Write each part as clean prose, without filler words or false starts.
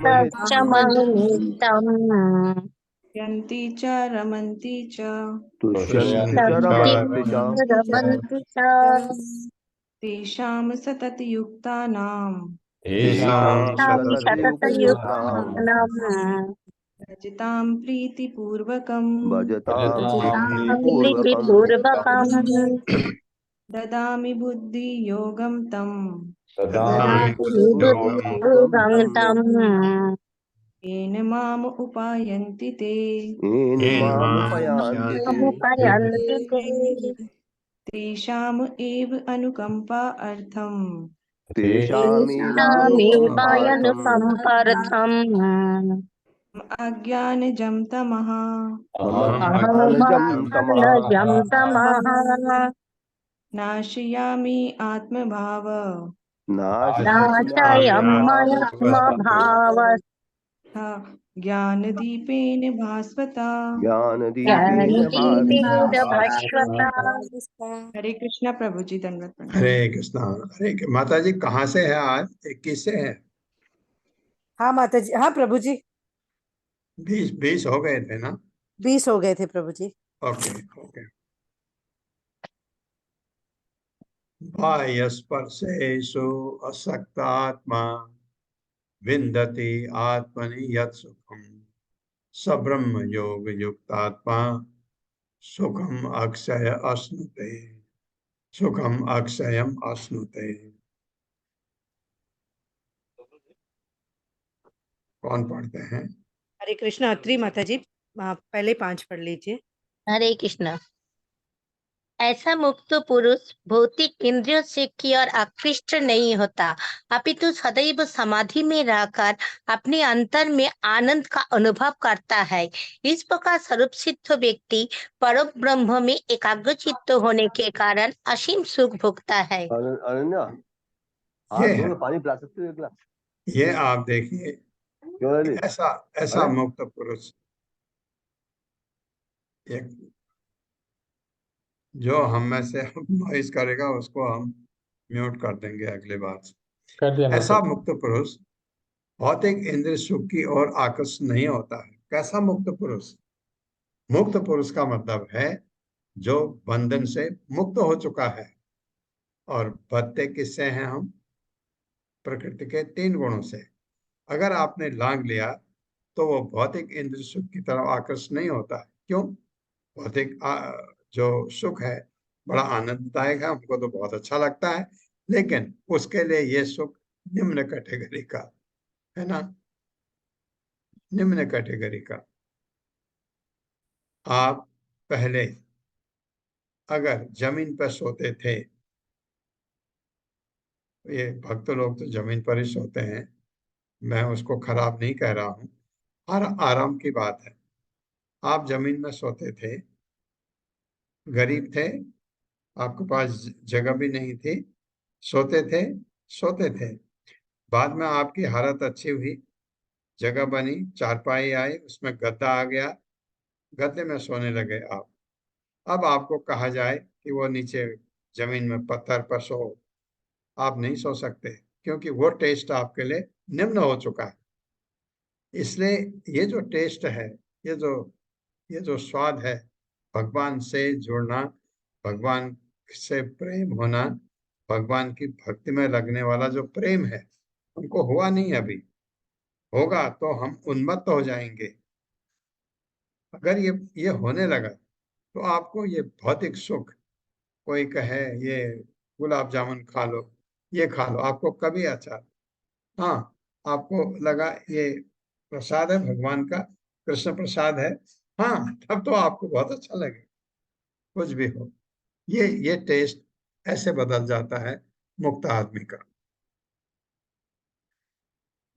तच्चमनितम् यन्ति च रमन्ति च तुष्यन्ति च तन्ति रमन्ति च रमन्ति च तेषां सततयुक्तानां तेषां सततयुक्तानां सततयुक्तानाम् भजतां प्रीतिपूर्वकम् भजतां प्रीतिपूर्वकम् प्रीतिपूर्वकम् ददामि बुद्धियोगं तं ददाति योगं बुद्धियोगं तं तम् येन माम् उपायन्ति ते येन मामुपयान्ति ते मुपयन्ति ते तेषाम् एव अनुकम्पा अर्थम् तेषामेवानुकम्पार्थम् तेषामेवानुकम्पार्थम् अज्ञानजं तमः मम ज्ञानजं तमः अहमज्ञानजं तमः नाशयामि आत्मभाव नाशयमयत्मभावः ज्ञानदीपेन भास्वता। ज्ञानदीपेन ज्ञानदीपेन भास्वता। हरे कृष्णा प्रभु जी, दंडवत प्रणाम। हरे कृष्णा। माता जी कहाँ से है आज? 21 से है? हाँ माता जी, हाँ प्रभु जी, 20 हो गए थे ना? 20 हो गए थे प्रभु जी। Okay okay. बाह्यस्पर्शेषु असक्तात्मा विन्दति आत्मनि यत् सुखम् स ब्रह्म योग युक्तात्मा सुखम अक्षय अश्नुते। सुखम अक्षयम अश्नुते। कौन पढ़ते हैं? हरे कृष्णा। अत्री माता जी, पहले 5 पढ़ लीजिए। हरे कृष्णा। ऐसा मुक्त पुरुष भौतिक इंद्रियों से की ओर आकृष्ट नहीं होता, अपितु सदैव समाधि में रहकर अपने अंतर में आनंद का अनुभव करता है। इस प्रकार स्वरूप सिद्ध व्यक्ति परम ब्रह्म में एकाग्रचित्त होने के कारण असीम सुख भोगता है। अनन्या, ये हाथ है। धो पानी पिला सकते हो एक गिलास? ये आप देखिए, क्यों नहीं? ऐसा अरे? मुक्त पुरुष, एक जो हम में से नॉइस करेगा उसको हम म्यूट कर देंगे अगली बार। कर दिया ऐसा मुक्त पुरुष भौतिक इंद्रिय सुख की ओर आकर्षित नहीं होता है। कैसा मुक्त पुरुष? मुक्त पुरुष का मतलब है जो बंधन से मुक्त हो चुका है। और बद्धते किससे हैं हम? प्रकृति के 3 गुणों से। अगर आपने लांग लिया तो वो भौतिक इंद्रिय सुख की तरफ आकर्षित नहीं होता है। क्यों? भौतिक जो सुख है बड़ा आनंददायक है, हमको तो बहुत अच्छा लगता है, लेकिन उसके लिए ये सुख निम्न कैटेगरी का है ना, निम्न कैटेगरी का। आप पहले अगर जमीन पर सोते थे, ये भक्त लोग तो जमीन पर ही सोते हैं, मैं उसको खराब नहीं कह रहा हूं, हर आराम की बात है। आप जमीन में सोते थे, गरीब थे, आपके पास जगह भी नहीं थी, सोते थे, सोते थे। बाद में आपकी हालत अच्छी हुई, जगह बनी, चारपाई आई, उसमें गद्दा आ गया, गद्दे में सोने लगे आप। अब आपको कहा जाए कि वो नीचे जमीन में पत्थर पर सो, आप नहीं सो सकते, क्योंकि वो टेस्ट आपके लिए निम्न हो चुका है। इसलिए ये जो टेस्ट है, ये जो स्वाद है, भगवान से जुड़ना, भगवान से प्रेम होना, भगवान की भक्ति में लगने वाला जो प्रेम है, हमको हुआ नहीं अभी, होगा तो हम उन्मत्त हो जाएंगे। अगर ये होने लगा तो आपको ये भौतिक सुख, कोई कहे ये गुलाब जामुन खा लो, ये खा लो, आपको कभी अच्छा, हाँ, आपको लगा ये प्रसाद है भगवान का, कृष्ण प्रसाद है, हाँ, तब तो आपको बहुत अच्छा लगे। कुछ भी हो, ये टेस्ट ऐसे बदल जाता है मुक्त आदमी का।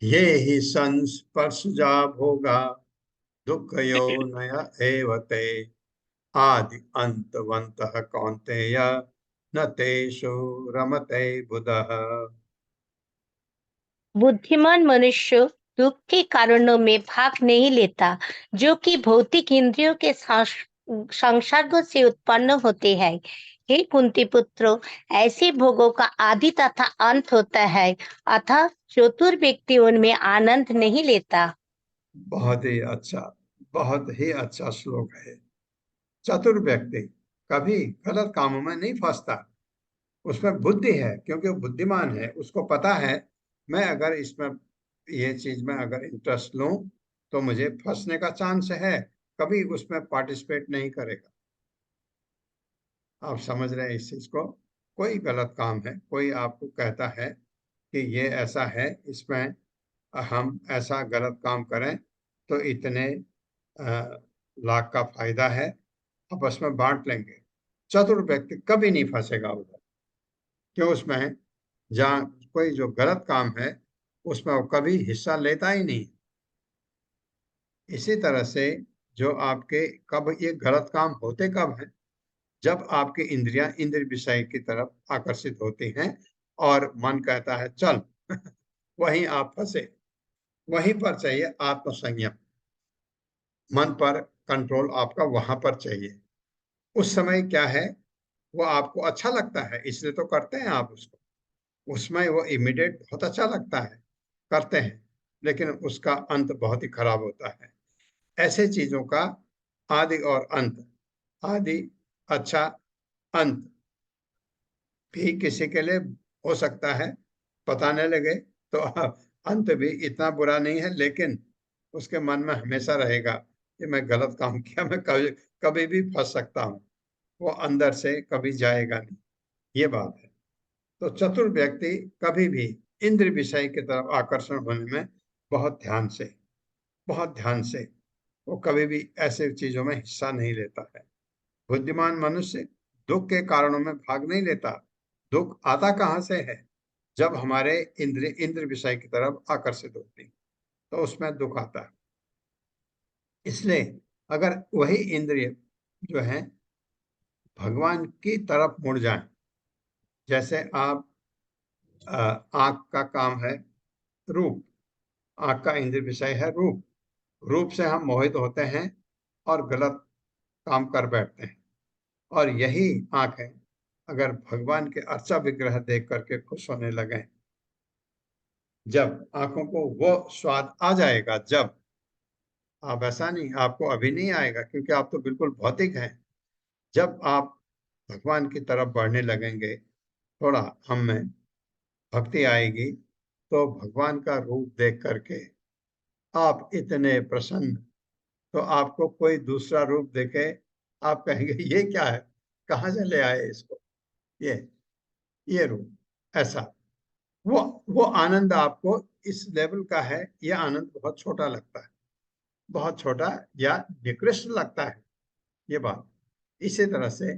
ये ही संस्पर्शजा भोगा दुख यो नया एवते आदि अंतवंतः कौन्तेय न तेषु रमते बुधः। बुद्धिमान मनुष्य दुख के कारणों में भाग नहीं लेता, जो कि भौतिक इंद्रियों के संसर्ग से उत्पन्न होते हैं। हे कुंती पुत्रो, ऐसे भोगों का आदि तथा अंत होता है, अतः चतुर व्यक्ति उनमें आनंद नहीं लेता। बहुत ही अच्छा श्लोक है। चतुर व्यक्ति कभी गलत कामों में नहीं फंसता, उसमें बुद्धि है, क्योंकि वो बुद्धिमान है, उसको पता है मैं अगर इसमें ये चीज में अगर इंटरेस्ट लूं तो मुझे फंसने का चांस है, कभी उसमें पार्टिसिपेट नहीं करेगा। आप समझ रहे हैं इस चीज को? कोई गलत काम है, कोई आपको कहता है कि ये ऐसा है, इसमें हम ऐसा गलत काम करें तो इतने लाख का फायदा है, आपस में बांट लेंगे। चतुर व्यक्ति कभी नहीं फंसेगा उधर, क्यों? उसमें जहाँ कोई जो गलत काम है उसमें वो कभी हिस्सा लेता ही नहीं। इसी तरह से जो आपके कब ये गलत काम होते कब है? जब आपकी इंद्रियां इंद्र विषय की तरफ आकर्षित होती हैं और मन कहता है चल वहीं आप फंसे। वहीं पर चाहिए आत्मसंयम, मन पर कंट्रोल आपका वहां पर चाहिए। उस समय क्या है, वो आपको अच्छा लगता है इसलिए तो करते हैं आप उसको, उसमें वो इमीडिएट बहुत अच्छा लगता है, करते हैं, लेकिन उसका अंत बहुत ही खराब होता है। ऐसे चीजों का आदि और अंत, आदि अच्छा, अंत भी किसी के लिए हो सकता है, पता नहीं लगे तो अंत भी इतना बुरा नहीं है, लेकिन उसके मन में हमेशा रहेगा कि मैं गलत काम किया, मैं कभी कभी भी फंस सकता हूँ, वो अंदर से कभी जाएगा नहीं। ये बात है। तो चतुर व्यक्ति कभी भी इंद्र विषय की तरफ आकर्षण होने में बहुत ध्यान से वो कभी भी ऐसे चीजों में हिस्सा नहीं लेता है। बुद्धिमान मनुष्य दुख के कारणों में भाग नहीं लेता। दुख आता कहाँ से है? जब हमारे इंद्र विषय की तरफ आकर्षित होती तो उसमें दुख आता है। इसलिए अगर वही इंद्रिय जो है भगवान की तरफ मुड़ जाए, जैसे आप आंख का काम है रूप, आंख का इंद्र विषय है रूप, रूप से हम मोहित होते हैं और गलत काम कर बैठते हैं। और यही आंख है, अगर भगवान के अर्चा विग्रह देख करके खुश होने लगे, जब आंखों को वो स्वाद आ जाएगा, जब आप ऐसा नहीं, आपको अभी नहीं आएगा क्योंकि आप तो बिल्कुल भौतिक हैं। जब आप भगवान की तरफ बढ़ने लगेंगे, थोड़ा हम में भक्ति आएगी, तो भगवान का रूप देख करके आप इतने प्रसन्न, तो आपको कोई दूसरा रूप देखे आप कहेंगे ये क्या है, कहाँ से ले आए इसको, ये रूप। ऐसा वो आनंद आपको इस लेवल का है, यह आनंद बहुत छोटा लगता है, बहुत छोटा या निकृष्ट लगता है, ये बात। इसी तरह से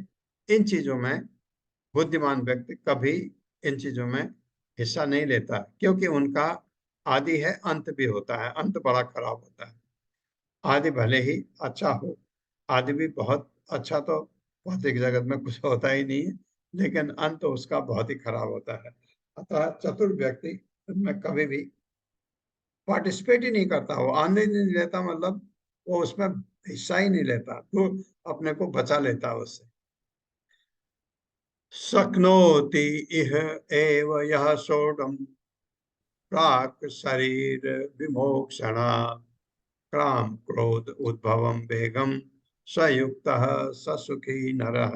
इन चीजों में बुद्धिमान व्यक्ति कभी इन चीजों में हिस्सा नहीं लेता, क्योंकि उनका आदि है, अंत भी होता है, अंत बड़ा खराब होता है। आदि भले ही अच्छा हो, आदि भी बहुत अच्छा तो भौतिक जगत में कुछ होता ही नहीं है, लेकिन अंत उसका बहुत ही खराब होता है। अतः चतुर व्यक्ति में कभी भी पार्टिसिपेट ही नहीं करता, वो आनंद ही नहीं लेता, मतलब वो उसमें हिस्सा ही नहीं लेता, तो अपने को बचा लेता है उससे। शक्नोति इह एव यह सोढुम् प्राक् शरीर विमोक्षणा क्राम क्रोध उद्भवम वेगम स युक्तः स सुखी नरः।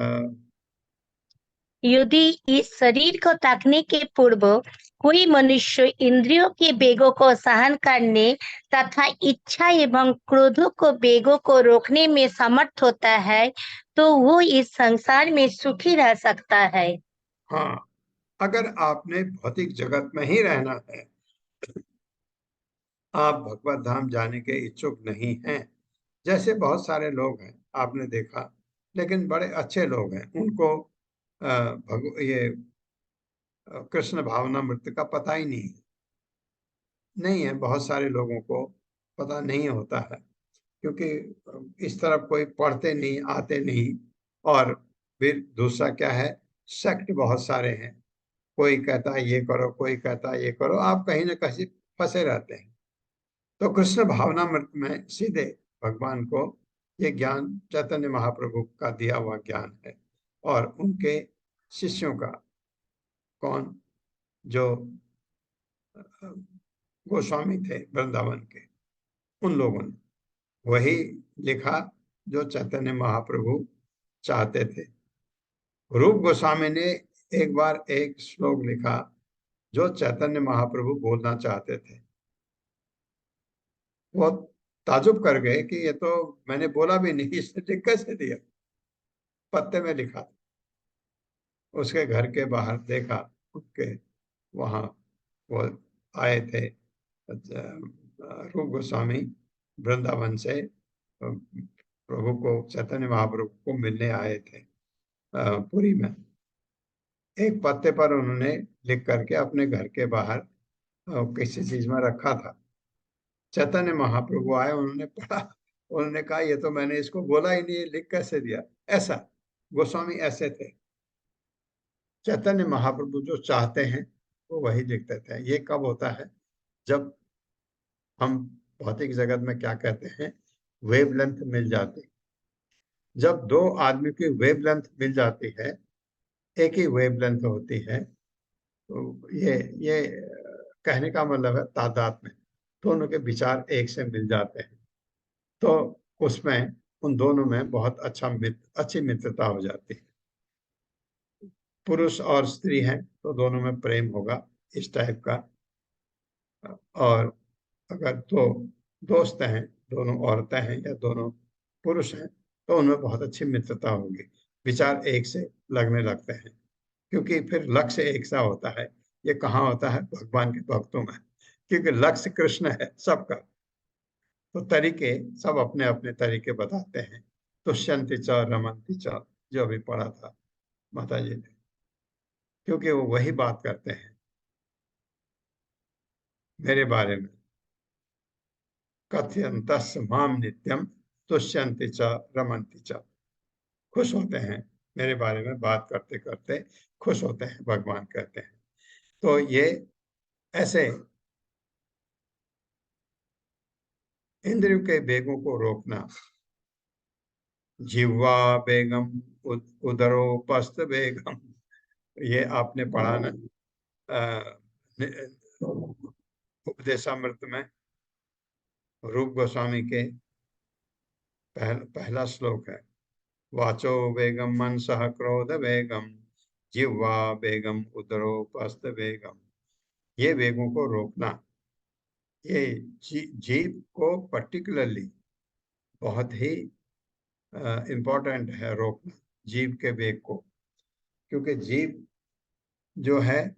यदि इस शरीर को त्यागने के पूर्व कोई मनुष्य इंद्रियों के वेगों को सहन करने तथा इच्छा एवं क्रोधों को वेगों को रोकने में समर्थ होता है, तो वो इस संसार में सुखी रह सकता है। हाँ, अगर आपने भौतिक जगत में ही रहना है, आप भगवत धाम जाने के इच्छुक नहीं हैं, जैसे बहुत सारे लोग हैं आपने देखा, लेकिन बड़े अच्छे लोग हैं, उनको ये कृष्ण भावना मृत्यु का पता ही नहीं है। बहुत सारे लोगों को पता नहीं होता है, क्योंकि इस तरफ कोई पढ़ते नहीं, आते नहीं। और फिर दूसरा क्या है, सेक्ट बहुत सारे हैं, कोई कहता है ये करो, कोई कहता है ये करो, आप कहीं ना कहीं फंसे रहते हैं। तो कृष्ण भावनामृत में सीधे भगवान को ये ज्ञान चैतन्य महाप्रभु का दिया हुआ ज्ञान है और उनके शिष्यों का, कौन, जो गोस्वामी थे वृंदावन के, उन लोगों ने वही लिखा जो चैतन्य महाप्रभु चाहते थे। रूप गोस्वामी ने एक बार एक श्लोक लिखा जो चैतन्य महाप्रभु बोलना चाहते थे। वो ताजुब कर गए कि ये तो मैंने बोला भी नहीं, इसने लिख कैसे दिया। पत्ते में लिखा। उसके घर के बाहर देखा, उनके वहां वो आए थे रूप गोस्वामी, वृंदावन से प्रभु को, चैतन्य महाप्रभु को मिलने आए थे पुरी में। एक पत्ते पर उन्होंने लिख करके अपने घर के बाहर किसी चीज में रखा था। चैतन्य महाप्रभु आए, उन्होंने पढ़ा, उन्होंने कहा ये तो मैंने इसको बोला ही नहीं, लिख कैसे दिया। ऐसा गोस्वामी ऐसे थे। चैतन्य महाप्रभु जो चाहते हैं वो वही लिखते थे। ये कब होता है? जब हम भौतिक जगत में क्या कहते हैं, वेवलेंथ मिल जाती। जब दो आदमी की वेवलेंथ मिल जाती है, एक ही वेवलेंथ होती है, तो ये कहने का मतलब है तादात्म्य, दोनों के विचार एक से मिल जाते हैं, तो उसमें उन दोनों में बहुत अच्छी मित्रता हो जाती है। पुरुष और स्त्री हैं तो दोनों में प्रेम होगा, इस टाइप का। और अगर दो दोस्त हैं, दोनों औरतें हैं या दोनों पुरुष हैं, तो उनमें बहुत अच्छी मित्रता होगी, विचार एक से लगने लगते हैं, क्योंकि फिर लक्ष्य एक सा होता है। ये कहाँ होता है? भगवान के भक्तों में, क्योंकि लक्ष्य कृष्ण है सबका। तो तरीके सब अपने अपने तरीके बताते हैं। तुष्यंति च रमन्ति च, जो अभी पढ़ा था माता जी ने, क्योंकि वो वही बात करते हैं मेरे बारे में। कथयन्तस् माम नित्यम तुष्यन्ति च रमन्ति च, खुश होते हैं मेरे बारे में बात करते करते, खुश होते हैं, भगवान कहते हैं। तो ये ऐसे इंद्रियों के वेगों को रोकना, जिह्वा बेगम उदरोपस्थ बेगम, ये आपने पढ़ा ना उपदेशामृत में, रूप गोस्वामी के पहला श्लोक है, वाचो वेगम मनसः क्रोध वेगम जिह्वा बेगम उदरोपस्थ वेगम। ये वेगों को रोकना, ये जीव को पर्टिकुलरली बहुत ही इम्पोर्टेंट है रोकना, जीव के वेग को, क्योंकि जीव जो है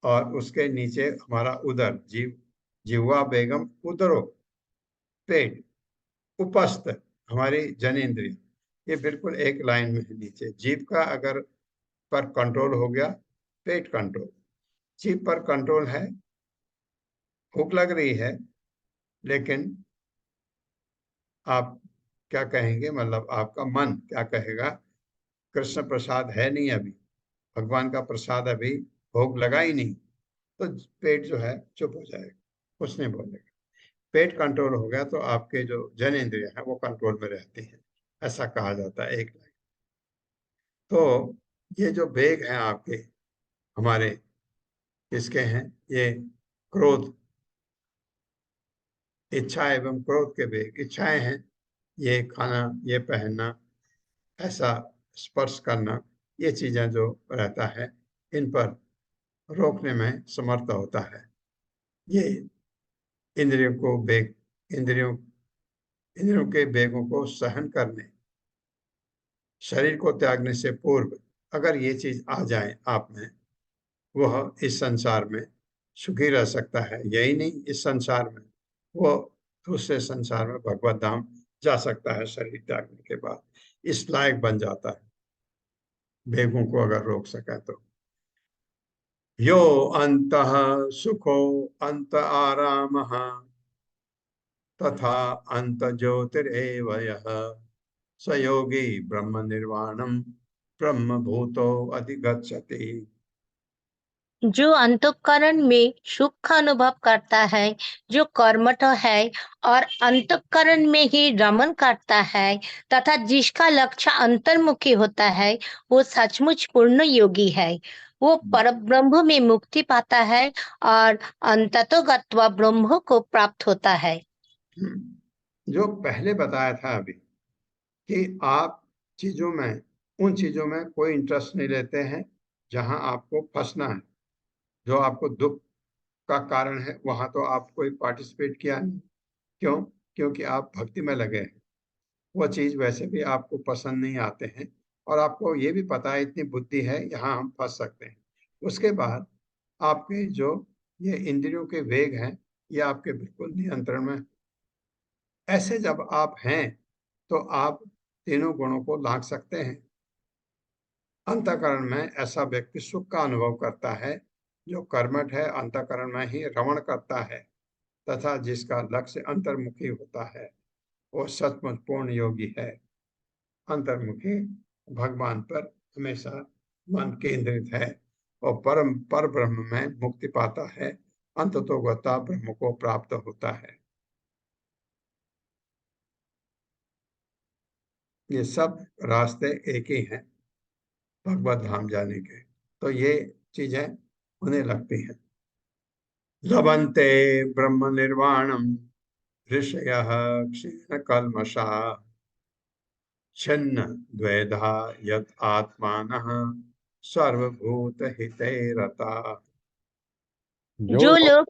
और उसके नीचे हमारा उदर, जिह्वा बेगम उदरो, पेट, उपस्थ हमारी जनेंद्रिय, ये बिल्कुल एक लाइन में है नीचे। जीव का अगर पर कंट्रोल हो गया, पेट कंट्रोल। जीव पर कंट्रोल है, भूख लग रही है, लेकिन आप क्या कहेंगे, मतलब आपका मन क्या कहेगा, कृष्ण प्रसाद है नहीं अभी, भगवान का प्रसाद अभी भोग लगा ही नहीं, तो पेट जो है चुप हो जाएगा, कुछ नहीं बोलेगा। पेट कंट्रोल हो गया तो आपके जो जनेंद्रिय है वो कंट्रोल में रहती है, ऐसा कहा जाता है एक लाइन। तो ये जो वेग हैं आपके, हमारे किसके हैं? ये क्रोध, इच्छा एवं क्रोध के वेग। इच्छाएं हैं, ये खाना, ये पहनना, ऐसा स्पर्श करना, ये चीजें जो रहता है, इन पर रोकने में समर्थ होता है। ये इंद्रियों को वेग, इंद्रियों के वेगों को सहन करने, शरीर को त्यागने से पूर्व अगर ये चीज आ जाए आप में, वह इस संसार में सुखी रह सकता है। यही नहीं, इस संसार में वो दूसरे संसार में भगवत धाम जा सकता है शरीर त्यागने के बाद, इस लायक बन जाता है, वेगों को अगर रोक सके तो। यो अंतः सुखो अंत आरामः तथा अंत ज्योतिरेव यः स योगी ब्रह्म निर्वाणम ब्रह्म भूतो अधिगच्छति। जो अंतःकरण में सुख का अनुभव करता है, जो कर्मठ है और अंतःकरण में ही रमन करता है तथा जिसका लक्ष्य अंतर्मुखी होता है, वो सचमुच पूर्ण योगी है। वो परब्रह्म में मुक्ति पाता है और अंततो गत्वा ब्रह्म को प्राप्त होता है। जो पहले बताया था अभी कि आप चीजों में, उन चीजों में कोई इंटरेस्ट नहीं लेते हैं जहां आपको फंसना है, जो आपको दुख का कारण है, वहां तो आप कोई पार्टिसिपेट किया नहीं। क्यों? क्योंकि आप भक्ति में लगे हैं। वो चीज वैसे भी आपको पसंद नहीं आते हैं और आपको ये भी पता है इतनी बुद्धि है, यहाँ हम फंस सकते हैं। उसके बाद आपके जो ये इंद्रियों के वेग हैं, ये आपके बिल्कुल नियंत्रण में। ऐसे जब आप हैं तो आप तीनों गुणों को लांघ सकते हैं। अंतःकरण में ऐसा व्यक्ति सुख का अनुभव करता है जो कर्मठ है, अंतःकरण में ही रमण करता है तथा जिसका लक्ष्य अंतर्मुखी होता है, वो सचमुच पूर्ण योगी है। अंतर्मुखी भगवान पर हमेशा मन केंद्रित है और पर ब्रह्म में मुक्ति पाता है, अंततोगता ब्रह्म को प्राप्त होता है। ये सब रास्ते एक ही हैं भगवत धाम जाने के। तो ये चीजें उन्हें लगती हैं। लभन्ते ब्रह्म निर्वाणम ऋषयः क्षीण कल्मषा छिन्न द्वैधा यत आत्मानः सर्वभूत हिते रता। जो लोग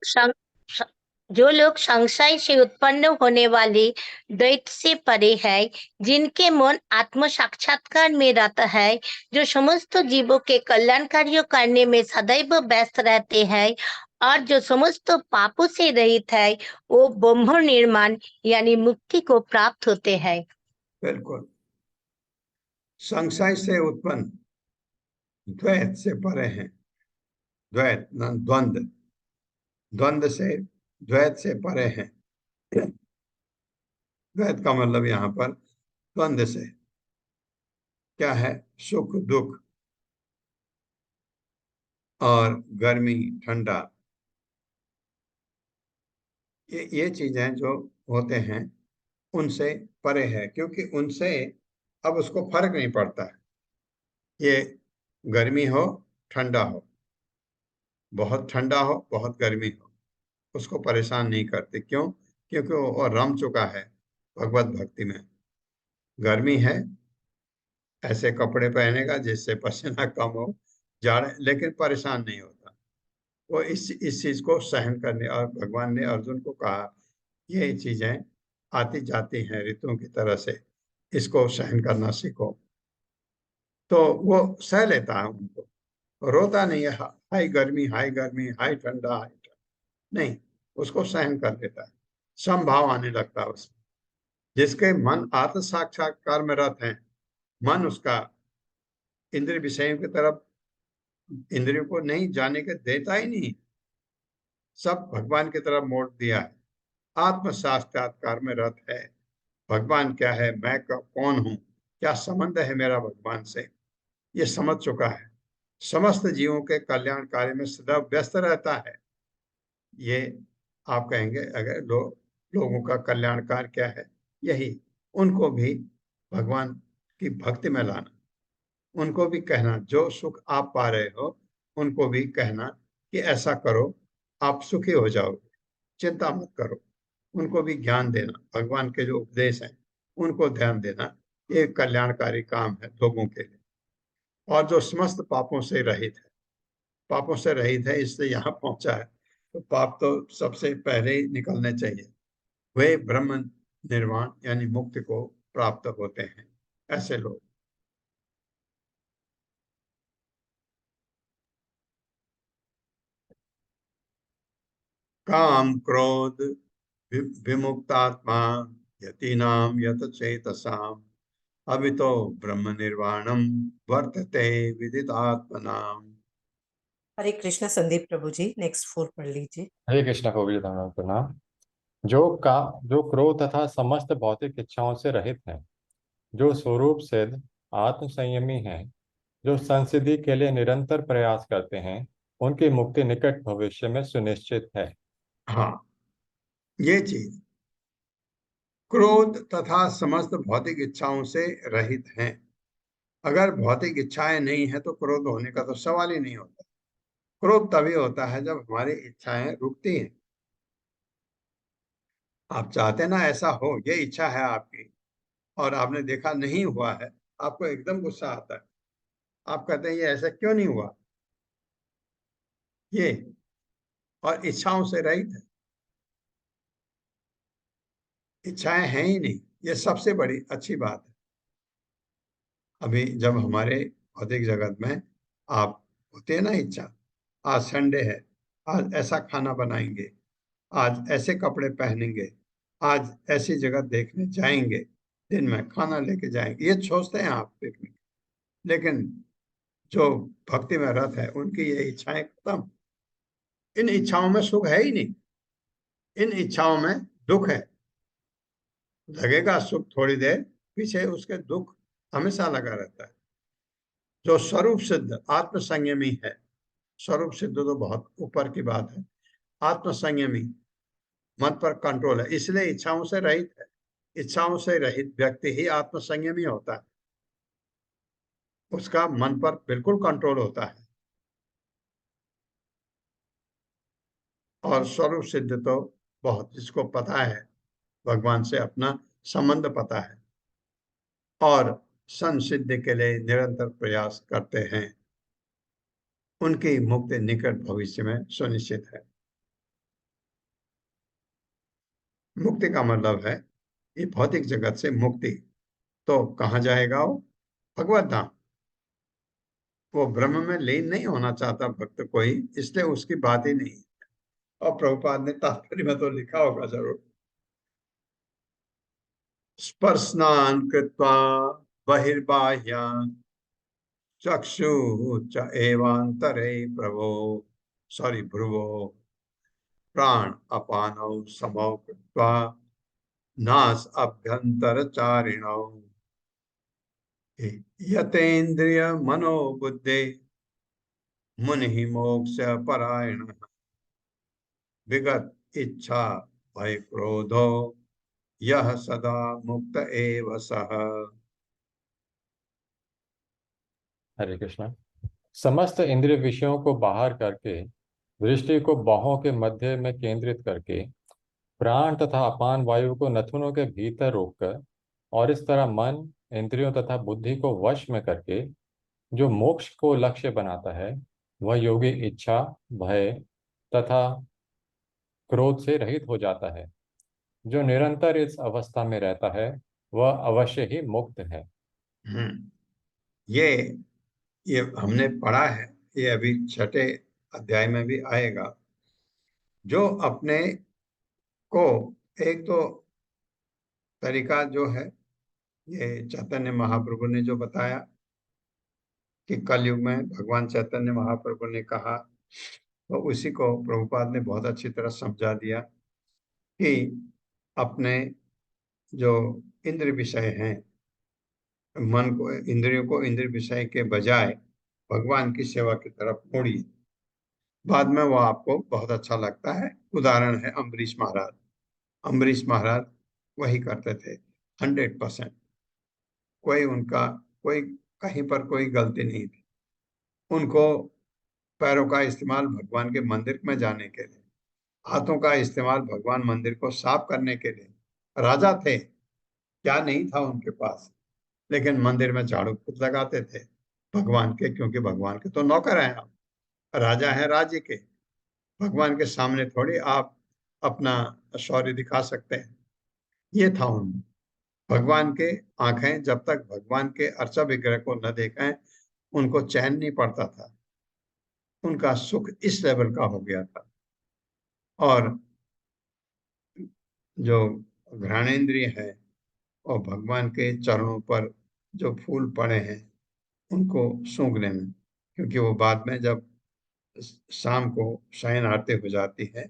जो लोग संशय से उत्पन्न होने वाले द्वैत से परे है, जिनके मन आत्म साक्षात्कार में रहता है, जो समस्त जीवों के कल्याण कार्य करने में सदैव व्यस्त रहते हैं और जो समस्त पापों से रहित है, वो ब्रह्म निर्माण यानी मुक्ति को प्राप्त होते हैं। बिल्कुल। संशय से उत्पन्न, द्वैत से परे हैं। द्वैत द्वंद्व, द्वंद्व से, द्वैत से परे हैं। द्वैत का मतलब यहाँ पर द्वंद्व से क्या है? सुख दुख और गर्मी ठंडा, ये चीजें जो होते हैं उनसे परे है, क्योंकि उनसे अब उसको फर्क नहीं पड़ता है। ये गर्मी हो ठंडा हो, बहुत ठंडा हो बहुत गर्मी हो, उसको परेशान नहीं करते। क्यों? क्योंकि वो रम चुका है भगवत भक्ति में। गर्मी है, ऐसे कपड़े पहनेगा जिससे पसीना कम हो, जाड़े, लेकिन परेशान नहीं होता। वो इस चीज को सहन करने, और भगवान ने अर्जुन को कहा ये चीजें आती जाती हैं ऋतुओं की तरह से, इसको सहन करना सीखो। तो वो सह लेता है उनको, रोता नहीं है, हाय गर्मी हाय गर्मी, हाय ठंडा हाय ठंडा, नहीं, उसको सहन कर लेता है। समभाव आने लगता है उसमें। जिसके मन आत्म साक्षात्कार में रत है, मन उसका इंद्रिय विषयों की तरफ, इंद्रियों को नहीं जाने के देता ही नहीं, सब भगवान की तरफ मोड़ दिया है। आत्म साक्षात्कार में रत है। भगवान क्या है, मैं कौन हूँ, क्या संबंध है मेरा भगवान से, ये समझ चुका है। समस्त जीवों के कल्याण कार्य में सदा व्यस्त रहता है। ये आप कहेंगे अगर लोगों का कल्याण कार्य क्या है, यही उनको भी भगवान की भक्ति में लाना, उनको भी कहना जो सुख आप पा रहे हो, उनको भी कहना कि ऐसा करो आप सुखी हो जाओगे, चिंता मत करो। उनको भी ज्ञान देना, भगवान के जो उपदेश हैं उनको ध्यान देना, ये कल्याणकारी काम है लोगों के लिए। और जो समस्त पापों से रहित है, पापों से रहित है इसलिए यहाँ पहुंचा है, तो पाप तो सबसे पहले ही निकलने चाहिए। वे ब्रह्म निर्वाण यानी मुक्ति को प्राप्त होते हैं ऐसे लोग। काम क्रोध विमुक्तात्मा यतीनाम यत चेतसाम अभितो ब्रह्म निर्वाणम वर्तते विदितात्मनाम। हरे कृष्णा संदीप प्रभु जी, नेक्स्ट 4 पढ़ लीजिए। हरे कृष्णा प्रभु जी, धन्यवाद प्रणाम। जो क्रोध तथा समस्त भौतिक इच्छाओं से रहित है, जो स्वरूप सिद्ध आत्म संयमी है, जो संसिद्धि के लिए निरंतर प्रयास करते हैं, उनकी मुक्ति निकट भविष्य में सुनिश्चित है। हाँ, ये चीज क्रोध तथा समस्त भौतिक इच्छाओं से रहित हैं। अगर भौतिक इच्छाएं नहीं है तो क्रोध होने का तो सवाल ही नहीं होता। क्रोध तभी होता है जब हमारी इच्छाएं रुकती हैं। आप चाहते ना ऐसा हो, ये इच्छा है आपकी, और आपने देखा नहीं हुआ है, आपको एकदम गुस्सा आता है। आप कहते हैं ये ऐसा क्यों नहीं हुआ, ये और इच्छाओं से रहित है, इच्छाएं हैं ही नहीं। ये सबसे बड़ी अच्छी बात है। अभी जब हमारे भौतिक जगत में आप होते हैं ना इच्छा, आज संडे है, आज ऐसा खाना बनाएंगे, आज ऐसे कपड़े पहनेंगे, आज ऐसी जगह देखने जाएंगे, दिन में खाना लेके जाएंगे, ये सोचते हैं आप पिकनिक। लेकिन जो भक्ति में रत है उनकी ये इच्छाएं खत्म। इन इच्छाओं में सुख है ही नहीं, इन इच्छाओं में दुख है। लगेगा सुख थोड़ी देर, पीछे उसके दुख हमेशा लगा रहता है। जो स्वरूप सिद्ध आत्म संयमी है, स्वरूप सिद्ध तो बहुत ऊपर की बात है, आत्म संयमी मन पर कंट्रोल है, इसलिए इच्छाओं से रहित है। इच्छाओं से रहित व्यक्ति ही आत्म संयमी होता है, उसका मन पर बिल्कुल कंट्रोल होता है। और स्वरूप सिद्ध तो बहुत, जिसको पता है भगवान से अपना संबंध पता है और संसिद्धि के लिए निरंतर प्रयास करते हैं, उनकी मुक्ति निकट भविष्य में सुनिश्चित है। मुक्ति का मतलब है ये भौतिक जगत से मुक्ति। तो कहाँ जाएगा वो? भगवत धाम। वो ब्रह्म में लीन नहीं होना चाहता भक्त कोई, इसलिए उसकी बात ही नहीं। और प्रभुपाद ने तात्पर्य में तो लिखा होगा जरूर, स्पर्शनान कृत्वा बहिर्बाह्यान चक्षु च एवांतरे प्रभो भ्रुवो प्राण अपानौ समौ कृत्वा नास अभ्यंतरचारिणौ यतेन्द्रिय मनोबुद्धे मुनि मोक्ष परायण विगत इच्छा भय क्रोधो यह सदा मुक्त एव सः। हरे कृष्णा। समस्त इंद्रिय विषयों को बाहर करके, दृष्टि को बाहों के मध्य में केंद्रित करके, प्राण तथा अपान वायु को नथुनों के भीतर रोककर और इस तरह मन, इंद्रियों तथा बुद्धि को वश में करके जो मोक्ष को लक्ष्य बनाता है, वह योगी इच्छा, भय तथा क्रोध से रहित हो जाता है। जो निरंतर इस अवस्था में रहता है वह अवश्य ही मुक्त है। ये ये हमने पढ़ा है, ये अभी छठे अध्याय में भी आएगा। जो अपने को, एक तो तरीका जो है ये चैतन्य महाप्रभु ने जो बताया कि कलयुग में भगवान चैतन्य महाप्रभु ने कहा, तो उसी को प्रभुपाद ने बहुत अच्छी तरह समझा दिया कि अपने जो इंद्र विषय हैं, मन को, इंद्रियों को इंद्र विषय के बजाय भगवान की सेवा की तरफ मोड़िए। बाद में वो आपको बहुत अच्छा लगता है। उदाहरण है अम्बरीश महाराज। अम्बरीश महाराज वही करते थे 100%। कोई कहीं पर कोई गलती नहीं थी। उनको पैरों का इस्तेमाल भगवान के मंदिर में जाने के लिए, हाथों का इस्तेमाल भगवान मंदिर को साफ करने के लिए। राजा थे, क्या नहीं था उनके पास, लेकिन मंदिर में झाड़ू खुद लगाते थे भगवान के, क्योंकि भगवान के तो नौकर हैं आप, राजा हैं राज्य के। भगवान के सामने थोड़ी आप अपना शौर्य दिखा सकते हैं। ये था उनमें। भगवान के आंखें जब तक भगवान के अर्चा विग्रह को न देखें उनको चैन नहीं पड़ता था। उनका सुख इस लेवल का हो गया था। और जो घ्राणेन्द्रिय है और भगवान के चरणों पर जो फूल पड़े हैं उनको सूंघने में, क्योंकि वो बाद में जब शाम को शयन आरती हो जाती है,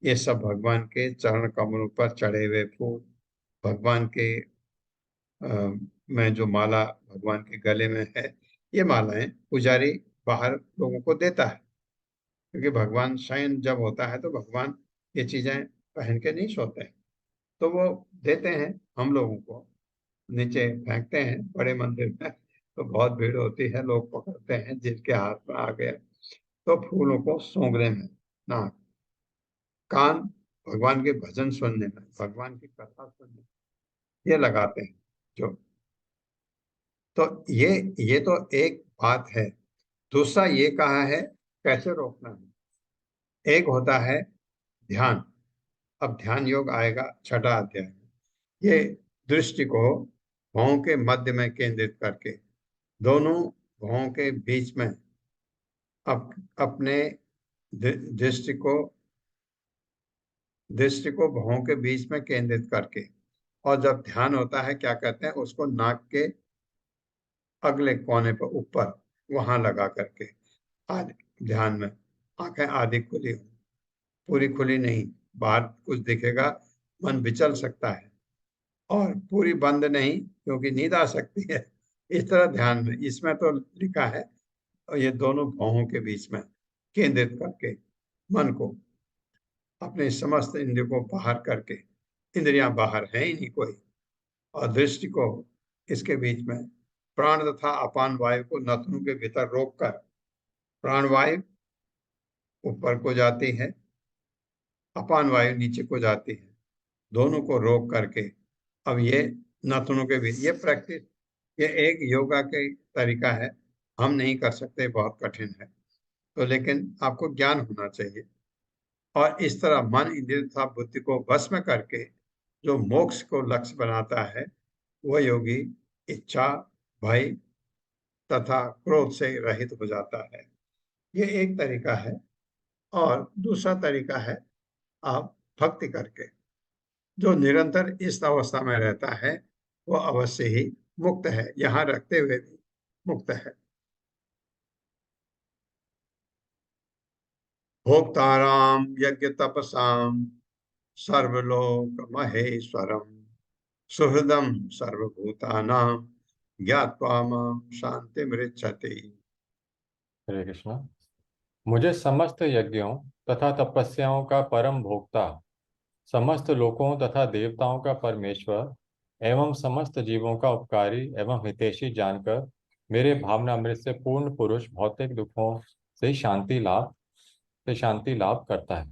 ये सब भगवान के चरण कमलों पर चढ़े हुए फूल, भगवान के में जो माला भगवान के गले में है, ये मालाएं पुजारी बाहर लोगों को देता है। क्योंकि भगवान शयन जब होता है तो भगवान ये चीजें पहन के नहीं सोते हैं, तो वो देते हैं हम लोगों को, नीचे फेंकते हैं बड़े मंदिर में, तो बहुत भीड़ होती है, लोग पकड़ते हैं, जिनके हाथ में आ गया तो फूलों को सूंघने में, नाक, कान भगवान के भजन सुनने में, भगवान की कथा सुनने में ये लगाते हैं जो। तो ये तो एक बात है। दूसरा ये कहा है कैसे रोकना है। एक होता है ध्यान। अब ध्यान योग आएगा छठा अध्याय में। ये दृष्टि को भौं के मध्य में केंद्रित करके दोनों भौं के बीच में अपने दृष्टि को भौं के बीच में केंद्रित करके, और जब ध्यान होता है क्या कहते हैं उसको नाक के अगले कोने पर ऊपर वहां लगा करके आदि ध्यान में आंखें आदि खुली हो, पूरी खुली नहीं, बाहर कुछ दिखेगा मन विचल सकता है, और पूरी बंद नहीं क्योंकि नींद आ सकती है, इस तरह ध्यान में। इसमें तो लिखा है और ये दोनों भौहों के बीच में केंद्रित करके मन को अपने समस्त इंद्रियों को बाहर करके, इंद्रियां बाहर है ही नहीं कोई, और दृष्टि को इसके बीच में प्राण तथा अपान वायु को नथनों के भीतर रोककर, प्राण वायु ऊपर को जाती है, अपान वायु नीचे को जाती है, दोनों को रोक करके अब ये नथनों के बीच, ये प्रैक्टिस, ये एक योगा के तरीका है, हम नहीं कर सकते, बहुत कठिन है, तो लेकिन आपको ज्ञान होना चाहिए। और इस तरह मन इंद्रिय तथा बुद्धि को वश में करके जो मोक्ष को लक्ष्य बनाता है वह योगी इच्छा, भय तथा क्रोध से रहित हो जाता है। ये एक तरीका है। और दूसरा तरीका है आप भक्ति करके, जो निरंतर इस अवस्था में रहता है वो अवश्य ही मुक्त है, यहाँ रखते हुए भी मुक्त है। भोक्ताराम यज्ञ तपसाम सर्वलोक महेश्वरम सुहृदम सर्वभूतानां ज्ञात्वा मां शांतिमृच्छति। हरे कृष्णा। मुझे समस्त यज्ञों तथा तपस्याओं का परम भोक्ता, समस्त लोकों तथा देवताओं का परमेश्वर एवं समस्त जीवों का उपकारी एवं हितैषी जानकर मेरे भावना अमृत से पूर्ण पुरुष भौतिक दुखों से शांति लाभ करता है।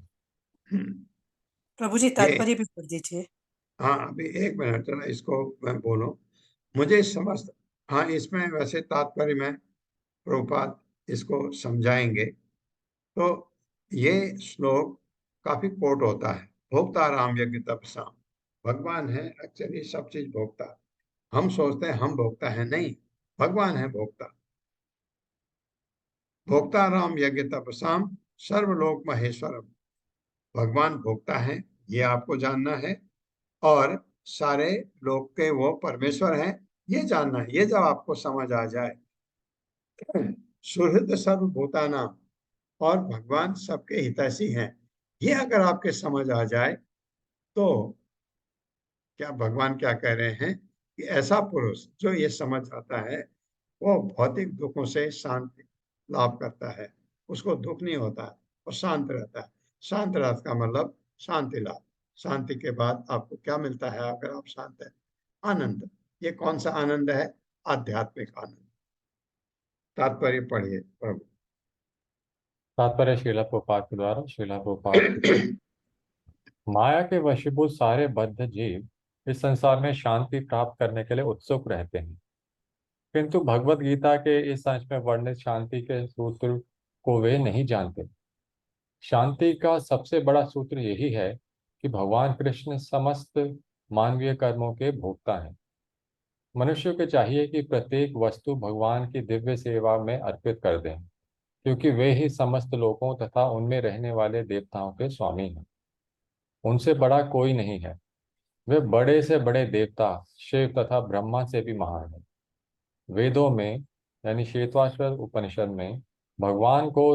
प्रभु जी ये तात्पर्य भी पढ़ दीजिए। हाँ, अभी एक मिनट जरा इसको मैं बोलूं। मुझे समस्त, हाँ इसमें वैसे तात्पर्य में प्रभुपाद इसको समझाएंगे। तो ये श्लोक काफी कोट होता है, भोक्ता राम यज्ञ तपसाम, भगवान है एक्चुअली सब चीज भोक्ता। हम सोचते हैं हम भोक्ता है, नहीं, भगवान है भोक्ता। भोक्ता राम यज्ञ तपसाम सर्वलोक महेश्वरम, भगवान भोक्ता है ये आपको जानना है, और सारे लोक के वो परमेश्वर हैं ये जानना है। ये जब आपको समझ आ जाए, सुहृद सर्वभूतानां, और भगवान सबके हितैषी हैं, ये अगर आपके समझ आ जाए तो क्या भगवान क्या कह रहे हैं कि ऐसा पुरुष जो ये समझ आता है वो भौतिक दुखों से शांति लाभ करता है, उसको दुख नहीं होता है, वो शांत रहता है। शांत रहने का मतलब शांति लाभ। शांति के बाद आपको क्या मिलता है अगर आप शांत है? आनंद। ये कौन सा आनंद है? आध्यात्मिक आनंद। तात्पर्य पढ़िए प्रभु। तात्पर्य श्रीला प्रभुपाद के द्वारा। श्रीला प्रभुपाद। माया के वशीभूत सारे बद्ध जीव इस संसार में शांति प्राप्त करने के लिए उत्सुक रहते हैं, किंतु भगवत गीता के इस अंश में वर्णित शांति के सूत्र को वे नहीं जानते। शांति का सबसे बड़ा सूत्र यही है कि भगवान कृष्ण समस्त मानवीय कर्मों के भोक्ता हैं। मनुष्य को चाहिए कि प्रत्येक वस्तु भगवान की दिव्य सेवा में अर्पित कर दें, क्योंकि वे ही समस्त लोकों तथा उनमें रहने वाले देवताओं के स्वामी हैं। उनसे बड़ा कोई नहीं है। वे बड़े से बड़े देवता शिव तथा ब्रह्मा से भी महान हैं। वेदों में यानी श्वेताश्वर उपनिषद में भगवान को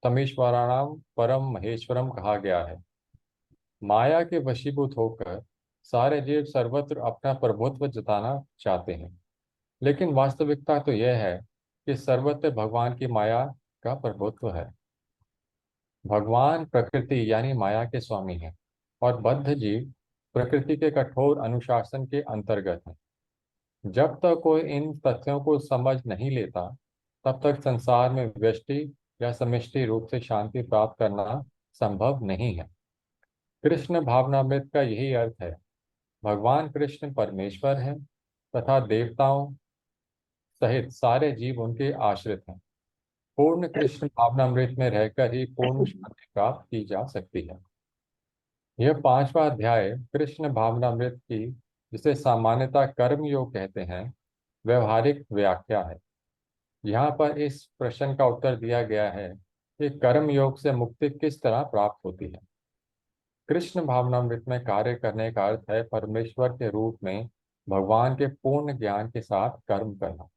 तमीश्वराणाम परम महेश्वरम कहा गया है। माया के वशीभूत होकर सारे जीव सर्वत्र अपना प्रभुत्व जताना चाहते हैं, लेकिन वास्तविकता तो यह है कि सर्वत्र भगवान की माया का प्रभुत्व है। भगवान प्रकृति यानी माया के स्वामी हैं और बद्ध जीव प्रकृति के कठोर अनुशासन के अंतर्गत हैं। जब तक कोई इन तथ्यों को समझ नहीं लेता, तब तक संसार में व्यष्टि या समष्टि रूप से शांति प्राप्त करना संभव नहीं है। कृष्ण भावनामृत का यही अर्थ है। भगवान कृष्ण परमेश्वर हैं तथा देवताओं सहित सारे जीव उनके आश्रित हैं। पूर्ण कृष्ण भावनामृत में रहकर ही पूर्ण शांति प्राप्त की जा सकती है। यह 5वां अध्याय कृष्ण भावनामृत की, जिसे सामान्यतः कर्म योग कहते हैं, व्यवहारिक व्याख्या है। यहाँ पर इस प्रश्न का उत्तर दिया गया है कि कर्म योग से मुक्ति किस तरह प्राप्त होती है। कृष्ण भावनामृत में कार्य करने का अर्थ है परमेश्वर के रूप में भगवान के पूर्ण ज्ञान के साथ कर्म करना।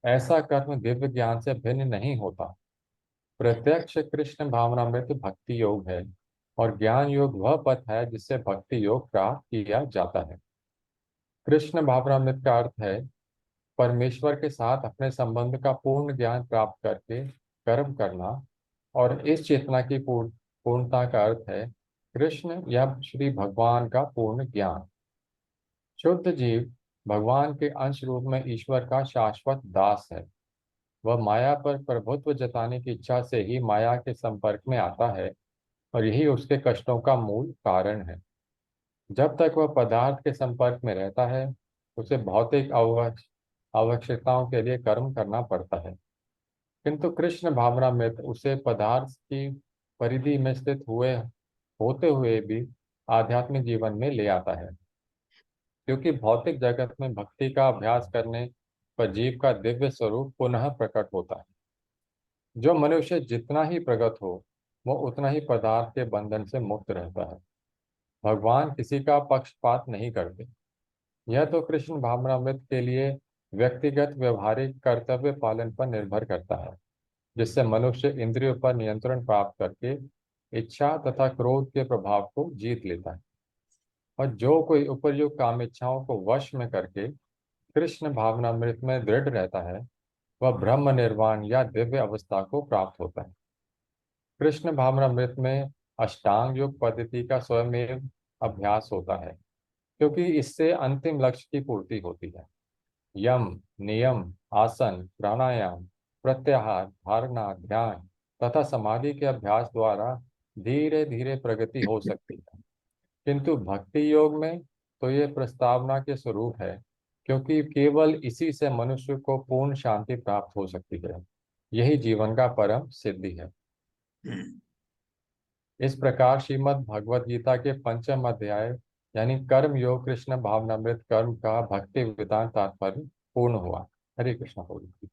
ऐसा कर्म दिव्य ज्ञान से भिन्न नहीं होता। प्रत्यक्ष कृष्ण भावनामृत भक्ति योग है और ज्ञान योग वह पथ है जिससे भक्ति योग प्राप्त किया जाता है। कृष्ण भावनामृत का अर्थ है परमेश्वर के साथ अपने संबंध का पूर्ण ज्ञान प्राप्त करके कर्म करना, और इस चेतना की पूर्णता का अर्थ है कृष्ण या श्री भगवान का पूर्ण ज्ञान। शुद्ध जीव भगवान के अंश रूप में ईश्वर का शाश्वत दास है। वह माया पर प्रभुत्व जताने की इच्छा से ही माया के संपर्क में आता है और यही उसके कष्टों का मूल कारण है। जब तक वह पदार्थ के संपर्क में रहता है, उसे भौतिक आवश्यकताओं के लिए कर्म करना पड़ता है। किंतु कृष्ण भावनामृत उसे पदार्थ की परिधि में स्थित होते हुए भी आध्यात्मिक जीवन में ले आता है, क्योंकि भौतिक जगत में भक्ति का अभ्यास करने पर जीव का दिव्य स्वरूप पुनः प्रकट होता है। जो मनुष्य जितना ही प्रगत हो, वह उतना ही पदार्थ के बंधन से मुक्त रहता है। भगवान किसी का पक्षपात नहीं करते। यह तो कृष्ण भावनामृत के लिए व्यक्तिगत व्यवहारिक कर्तव्य पालन पर निर्भर करता है, जिससे मनुष्य इंद्रियों पर नियंत्रण प्राप्त करके इच्छा तथा क्रोध के प्रभाव को जीत लेता है। और जो कोई उपर्युक्त काम इच्छाओं को वश में करके कृष्ण भावनामृत में दृढ़ रहता है, वह ब्रह्म निर्वाण या दिव्य अवस्था को प्राप्त होता है। कृष्ण भावनामृत में अष्टांग योग पद्धति का स्वयं अभ्यास होता है, क्योंकि इससे अंतिम लक्ष्य की पूर्ति होती है। यम, नियम, आसन, प्राणायाम, प्रत्याहार, धारणा, ध्यान तथा समाधि के अभ्यास द्वारा धीरे धीरे प्रगति हो सकती है। किंतु भक्ति योग में तो ये प्रस्तावना के स्वरूप है, क्योंकि केवल इसी से मनुष्य को पूर्ण शांति प्राप्त हो सकती है। यही जीवन का परम सिद्धि है। इस प्रकार श्रीमद् भगवद गीता के 5वें अध्याय यानी कर्म योग कृष्ण भावनामृत कर्म का भक्ति वेदांत तात्पर्य पूर्ण हुआ। हरे कृष्ण प्रभु।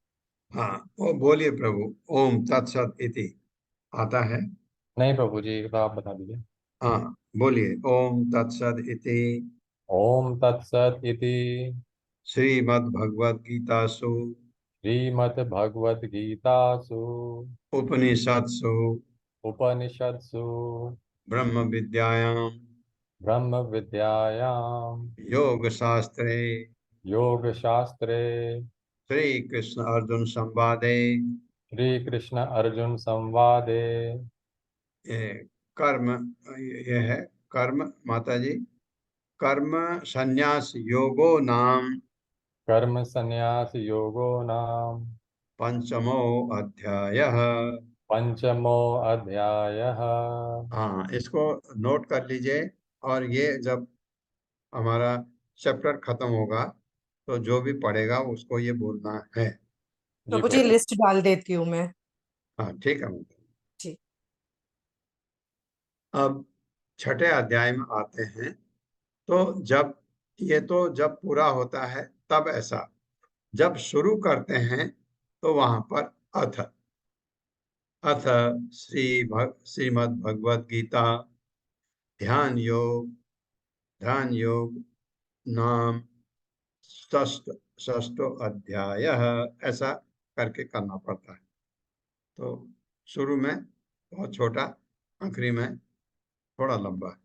हाँ, वो बोलिए प्रभु। ओम तत्सत इति आता है? नहीं प्रभु जी, एक बार आप बता दीजिए। हाँ, बोलिए। ओम तत्सत इति ओम तत्सत इति श्रीमद् भगवद गीतासु श्रीमद् भगवद गीतासु उपनिषत्सु उपनिषत्सु ब्रह्म विद्यायां ब्रह्म विद्यायां योग शास्त्रे योग शास्त्रे श्री कृष्ण अर्जुन संवादे श्री कृष्ण अर्जुन संवादे ये कर्म, ये है कर्म, माता जी, कर्म संन्यास योगो नाम कर्म संन्यास योगो नाम पंचमो अध्यायः। पंचमो अध्यायः। हाँ, इसको नोट कर लीजिए। और ये जब हमारा चैप्टर खत्म होगा तो जो भी पढ़ेगा उसको ये बोलना है। जी प्रभु जी प्रभु। लिस्ट डाल देती हूँ मैं। हाँ, ठीक है। जी। अब छठे अध्याय में आते हैं। तो जब पूरा होता है तब ऐसा, जब शुरू करते हैं तो वहां पर अथ श्रीमद् भगवद गीता ध्यान योग नाम षष्ठो अध्याय, ऐसा करके करना पड़ता है। तो शुरू में बहुत छोटा, आखिरी में थोड़ा लंबा है।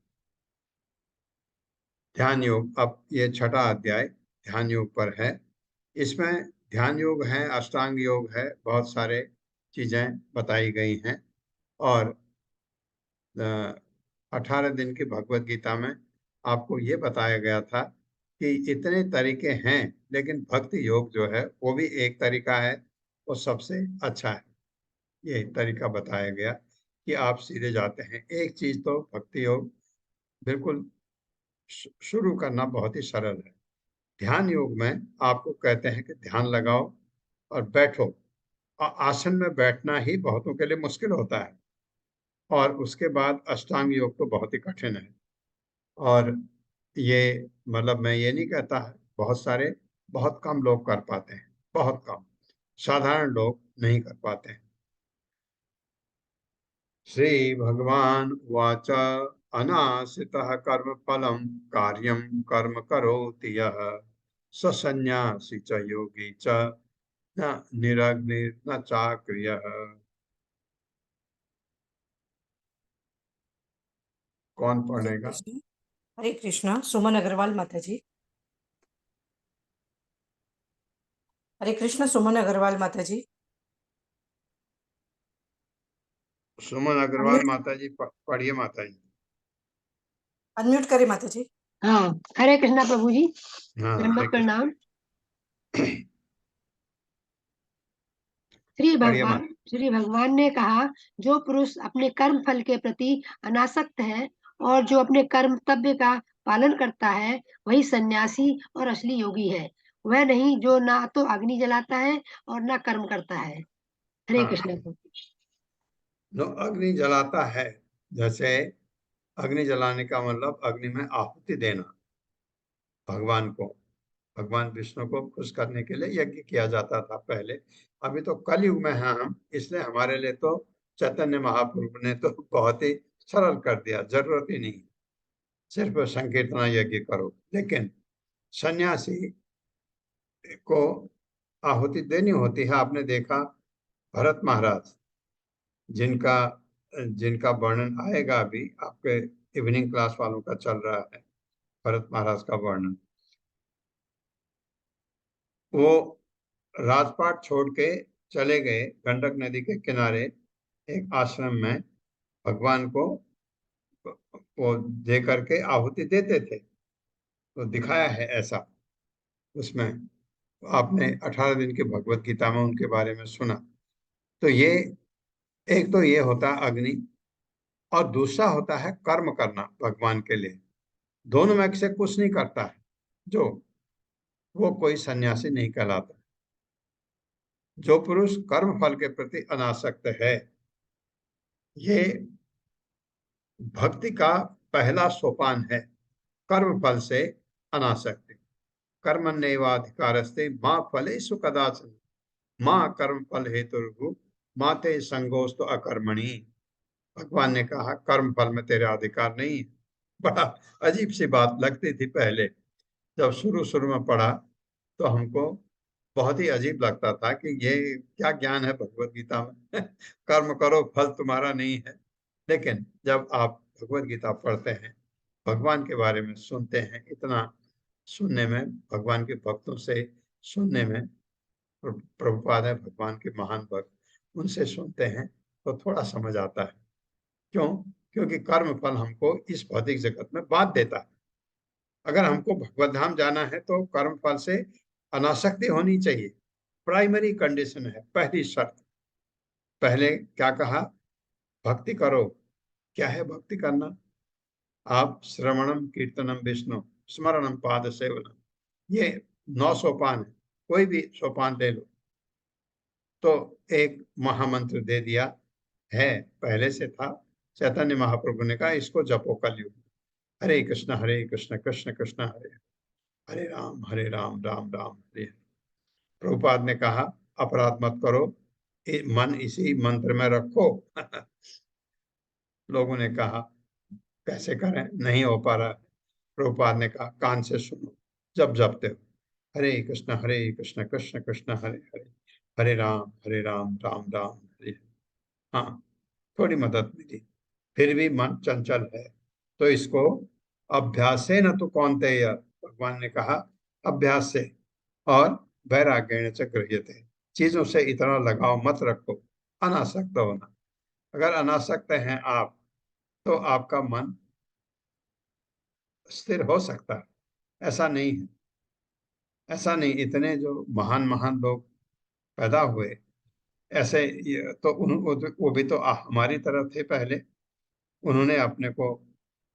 ध्यान योग, अब ये छठा अध्याय ध्यान योग पर है। इसमें ध्यान योग है, अष्टांग योग है, बहुत सारे चीजें बताई गई हैं। और 18 दिन की भगवत गीता में आपको ये बताया गया था कि इतने तरीके हैं, लेकिन भक्ति योग जो है वो भी एक तरीका है, वो सबसे अच्छा है। ये तरीका बताया गया कि आप सीधे जाते हैं। एक चीज तो भक्ति योग बिल्कुल शुरू करना बहुत ही सरल है। ध्यान योग में आपको कहते हैं कि ध्यान लगाओ और बैठो, और आसन में बैठना ही बहुतों के लिए मुश्किल होता है, और उसके बाद अष्टांग योग तो बहुत ही कठिन है। और ये मतलब मैं ये नहीं कहता है, बहुत कम लोग कर पाते हैं, बहुत कम, साधारण लोग नहीं कर पाते हैं। श्री भगवान उवाच अनाश्रितः कर्म फलम कार्यम कर्म करोति यः स सन्यासी च योगी च न निरग्निर् न चाक्रियः। कौन हरे पढ़ेगा? कृष्ण। हरे कृष्णा। सुमन अग्रवाल माता जी। हरे कृष्ण। सुमन अग्रवाल माता जी। सुमन अग्रवाल अनम्यूट माता जी पढ़िए माता जी। अनम्यूट करें माता जी। हाँ, हरे कृष्णा प्रभु जी। हाँ, दंडवत प्रणाम। पढ़िए माता। श्री भगवान ने कहा, जो पुरुष अपने कर्म फल के प्रति अनासक्त है और जो अपने कर्तव्य का पालन करता है, वही सन्यासी और असली योगी है। वह नहीं जो ना तो अग्नि जलाता है और ना कर्म करता है। हरे हाँ, कृष्णा प्रभु। जो अग्नि जलाता है, जैसे अग्नि जलाने का मतलब अग्नि में आहुति देना भगवान को, भगवान विष्णु को खुश करने के लिए यज्ञ किया जाता था पहले। अभी तो कलयुग में हैं हम, इसलिए हमारे लिए तो चैतन्य महाप्रभु ने तो बहुत ही सरल कर दिया, जरूरत ही नहीं, सिर्फ संकीर्तना यज्ञ करो। लेकिन सन्यासी को आहुति देनी होती है। आपने देखा भरत महाराज, जिनका जिनका वर्णन आएगा, अभी आपके इवनिंग क्लास वालों का चल रहा है भरत महाराज का वर्णन। वो राजपाट छोड़ के चले गए गंडक नदी के किनारे एक आश्रम में, भगवान को वो दे करके आहुति देते थे। तो दिखाया है ऐसा उसमें, आपने 18 दिन की भगवत गीता में उनके बारे में सुना। तो ये एक तो ये होता है अग्नि, और दूसरा होता है कर्म करना भगवान के लिए। दोनों में से कुछ नहीं करता है जो, वो कोई सन्यासी नहीं कहलाता। जो पुरुष कर्म फल के प्रति अनासक्त है, ये भक्ति का पहला सोपान है, कर्म फल से अनासक्ति। कर्मण्येवाधिकारस्ते माँ फलेषु कदाचन माँ कर्म फल हेतुर्भु माते संगोस्तु अकर्मणि। भगवान ने कहा कर्म फल में तेरा अधिकार नहीं है। बड़ा अजीब सी बात लगती थी पहले, जब शुरू शुरू में पढ़ा तो हमको बहुत ही अजीब लगता था कि ये क्या ज्ञान है भगवत गीता में कर्म करो फल तुम्हारा नहीं है। लेकिन जब आप भगवत गीता पढ़ते हैं, भगवान के बारे में सुनते हैं, इतना सुनने में, भगवान के भक्तों से सुनने में, प्रभुपाद है भगवान के महान भक्त, उनसे सुनते हैं तो थोड़ा समझ आता है। क्यों? क्योंकि कर्म फल हमको इस भौतिक जगत में बांध देता है। अगर हमको भगवत धाम जाना है तो कर्म फल से अनासक्ति होनी चाहिए, प्राइमरी कंडीशन है, पहली शर्त। पहले क्या कहा? भक्ति करो। क्या है भक्ति करना? आप श्रवणम कीर्तनम विष्णु स्मरणम पाद सेवनम, ये 9 सोपान है, कोई भी सोपान ले लो। तो एक महामंत्र दे दिया है, पहले से था, चैतन्य महाप्रभु ने कहा इसको जपो कलयुग। हरे कृष्ण कृष्ण कृष्ण हरे हरे राम राम राम हरे हरे। प्रभुपाद ने कहा अपराध मत करो, मन इसी मंत्र में रखो लोगों ने कहा कैसे करें, नहीं हो पा रहा है। प्रभुपाद ने कहा कान से सुनो जब जपते हो, हरे कृष्ण कृष्ण कृष्ण हरे हरे हरे राम राम राम हरे हरे। हाँ, थोड़ी मदद मिली, फिर भी मन चंचल है, तो इसको अभ्यासे न तो कौन्तेय, भगवान ने कहा अभ्यास से, और वैराग्येण च गृह्यते, चीजों से इतना लगाव मत रखो, अनासक्त होना। अगर अनासक्त हैं आप तो आपका मन स्थिर हो सकता है। ऐसा नहीं है, ऐसा नहीं। इतने जो महान महान लोग पैदा हुए ऐसे, तो वो भी तो हमारी तरह थे पहले। उन्होंने अपने को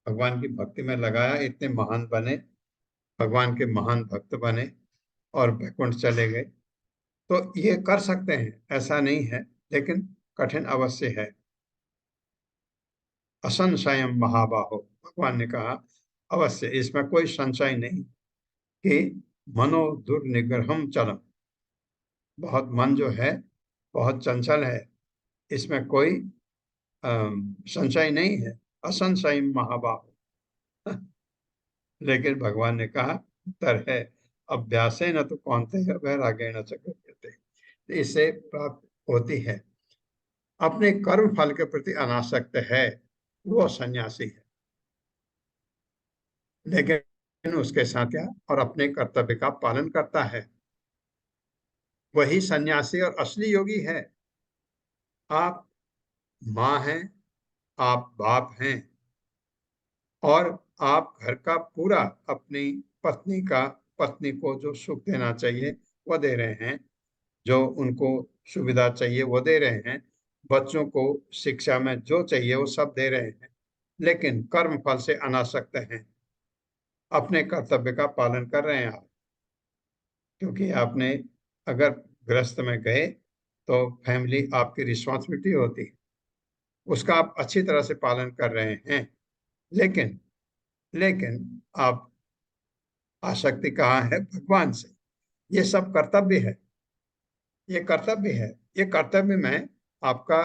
भगवान की भक्ति में लगाया, इतने महान बने, भगवान के महान भक्त बने और वैकुंठ चले गए। तो ये कर सकते हैं, ऐसा नहीं है, लेकिन कठिन अवश्य है। असंशयम महाबाहो, भगवान ने कहा अवश्य, इसमें कोई संशय नहीं कि मनो दुर्निग्रहम चलम, बहुत मन जो है बहुत चंचल है, इसमें कोई संशय नहीं है। असंशय महाबाहो। लेकिन भगवान ने कहा उत्तर है अभ्यासे न तो कौनते है वैराग्य न चक्र, इससे प्राप्त होती है। अपने कर्म फल के प्रति अनासक्त है वो सन्यासी है, लेकिन उसके साथ क्या, और अपने कर्तव्य का पालन करता है, वही सन्यासी और असली योगी है। आप माँ हैं, आप बाप हैं, और आप घर का पूरा अपनी पत्नी को जो सुख देना चाहिए वो दे रहे हैं, जो उनको सुविधा चाहिए वो दे रहे हैं, बच्चों को शिक्षा में जो चाहिए वो सब दे रहे हैं, लेकिन कर्म फल से अनासक्त हैं। अपने कर्तव्य का पालन कर रहे हैं आप, क्योंकि आपने अगर गृहस्थ में गए तो फैमिली आपकी रिस्पॉन्सिबिलिटी होती है, उसका आप अच्छी तरह से पालन कर रहे हैं। लेकिन लेकिन आप आसक्ति कहाँ है, भगवान से। ये सब कर्तव्य है, ये कर्तव्य है। ये कर्तव्य में आपका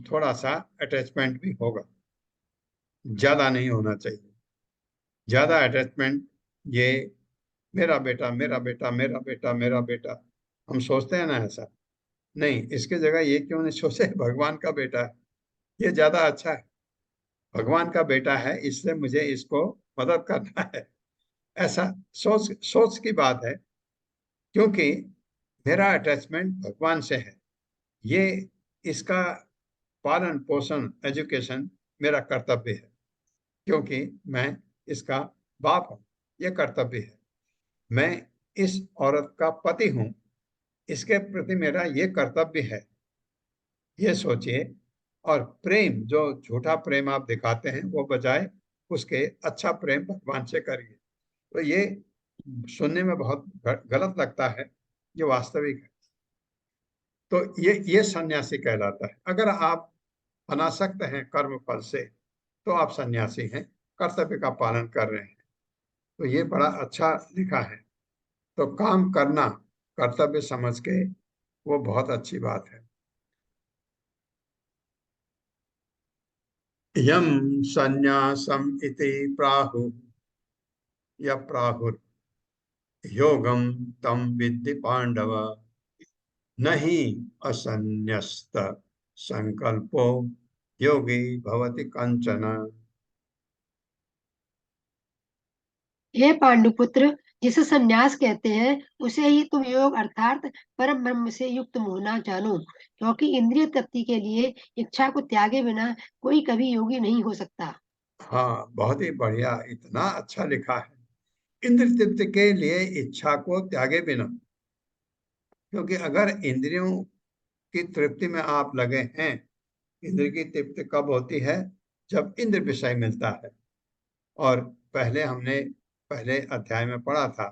थोड़ा सा अटैचमेंट भी होगा, ज्यादा नहीं होना चाहिए। ज्यादा अटैचमेंट, ये मेरा बेटा मेरा बेटा मेरा बेटा मेरा बेटा, हम सोचते हैं ना ऐसा, नहीं, इसके जगह ये क्यों नहीं सोचे भगवान का बेटा है, ये ज्यादा अच्छा है। भगवान का बेटा है इसलिए मुझे इसको मदद करना है, ऐसा सोच सोच की बात है। क्योंकि मेरा अटैचमेंट भगवान से है, ये इसका पालन पोषण एजुकेशन मेरा कर्तव्य है, क्योंकि मैं इसका बाप हूं, ये कर्तव्य है। मैं इस औरत का पति हूं, इसके प्रति मेरा ये कर्तव्य है, ये सोचिए। और प्रेम, जो झूठा प्रेम आप दिखाते हैं वो बजाय उसके अच्छा प्रेम भगवान से करिए। तो ये सुनने में बहुत गलत लगता है, ये वास्तविक है। तो ये सन्यासी कहलाता है। अगर आप अनासक्त हैं कर्म फल से तो आप सन्यासी हैं, कर्तव्य का पालन कर रहे हैं। तो ये बड़ा अच्छा लिखा है। तो काम करना कर्तव्य समझ के वो बहुत अच्छी बात है। यम संन्यासम इति प्राहु या प्राहुर योगम तम विद्धि पांडव, नहीं असन्यस्त संकल्पो योगी भवति कंचन। हे पांडुपुत्र, जिसे संन्यास कहते हैं उसे ही तुम योग अर्थात परम ब्रह्म से युक्त होना जानो, क्योंकि इंद्रिय तृप्ति के लिए इच्छा को त्यागे बिना कोई कभी योगी नहीं हो सकता। हाँ, बहुत ही बढ़िया, इतना अच्छा लिखा है। इंद्र तृप्ति के लिए इच्छा को त्यागे बिना, क्योंकि अगर इंद्रियों की तृप्ति में आप लगे हैं, इंद्र की तृप्ति कब होती है, जब इंद्र विषय मिलता है। और पहले हमने पहले अध्याय में पढ़ा था,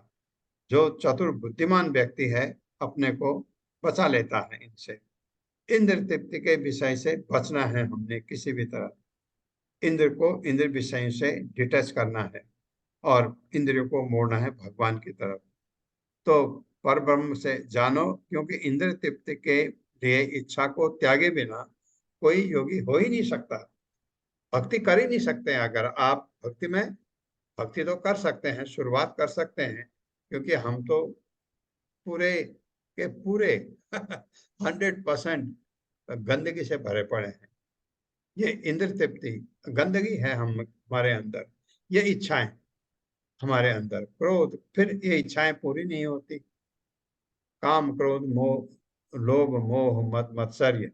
जो चतुर बुद्धिमान व्यक्ति है अपने को बचा लेता है इनसे। इंद्र तृप्ति के विषय से बचना है हमने किसी भी तरह। इंद्र को इंद्र विषय से डिटैच करना है और इंद्रियों को मोड़ना है भगवान की तरफ। तो परब्रह्म से जानो, क्योंकि इंद्र तृप्ति के लिए इच्छा को त्यागे बिना कोई योगी हो ही नहीं सकता, भक्ति कर ही नहीं सकते हैं। अगर आप भक्ति में, भक्ति तो कर सकते हैं, शुरुआत कर सकते हैं, क्योंकि हम तो पूरे के पूरे 100% गंदगी से भरे पड़े हैं। ये इंद्र तृप्ति गंदगी है हम हमारे अंदर, ये इच्छाएं हमारे अंदर, क्रोध, फिर ये इच्छाएं पूरी नहीं होती। काम क्रोध मोह लोभ मोह मद मत्सर्य,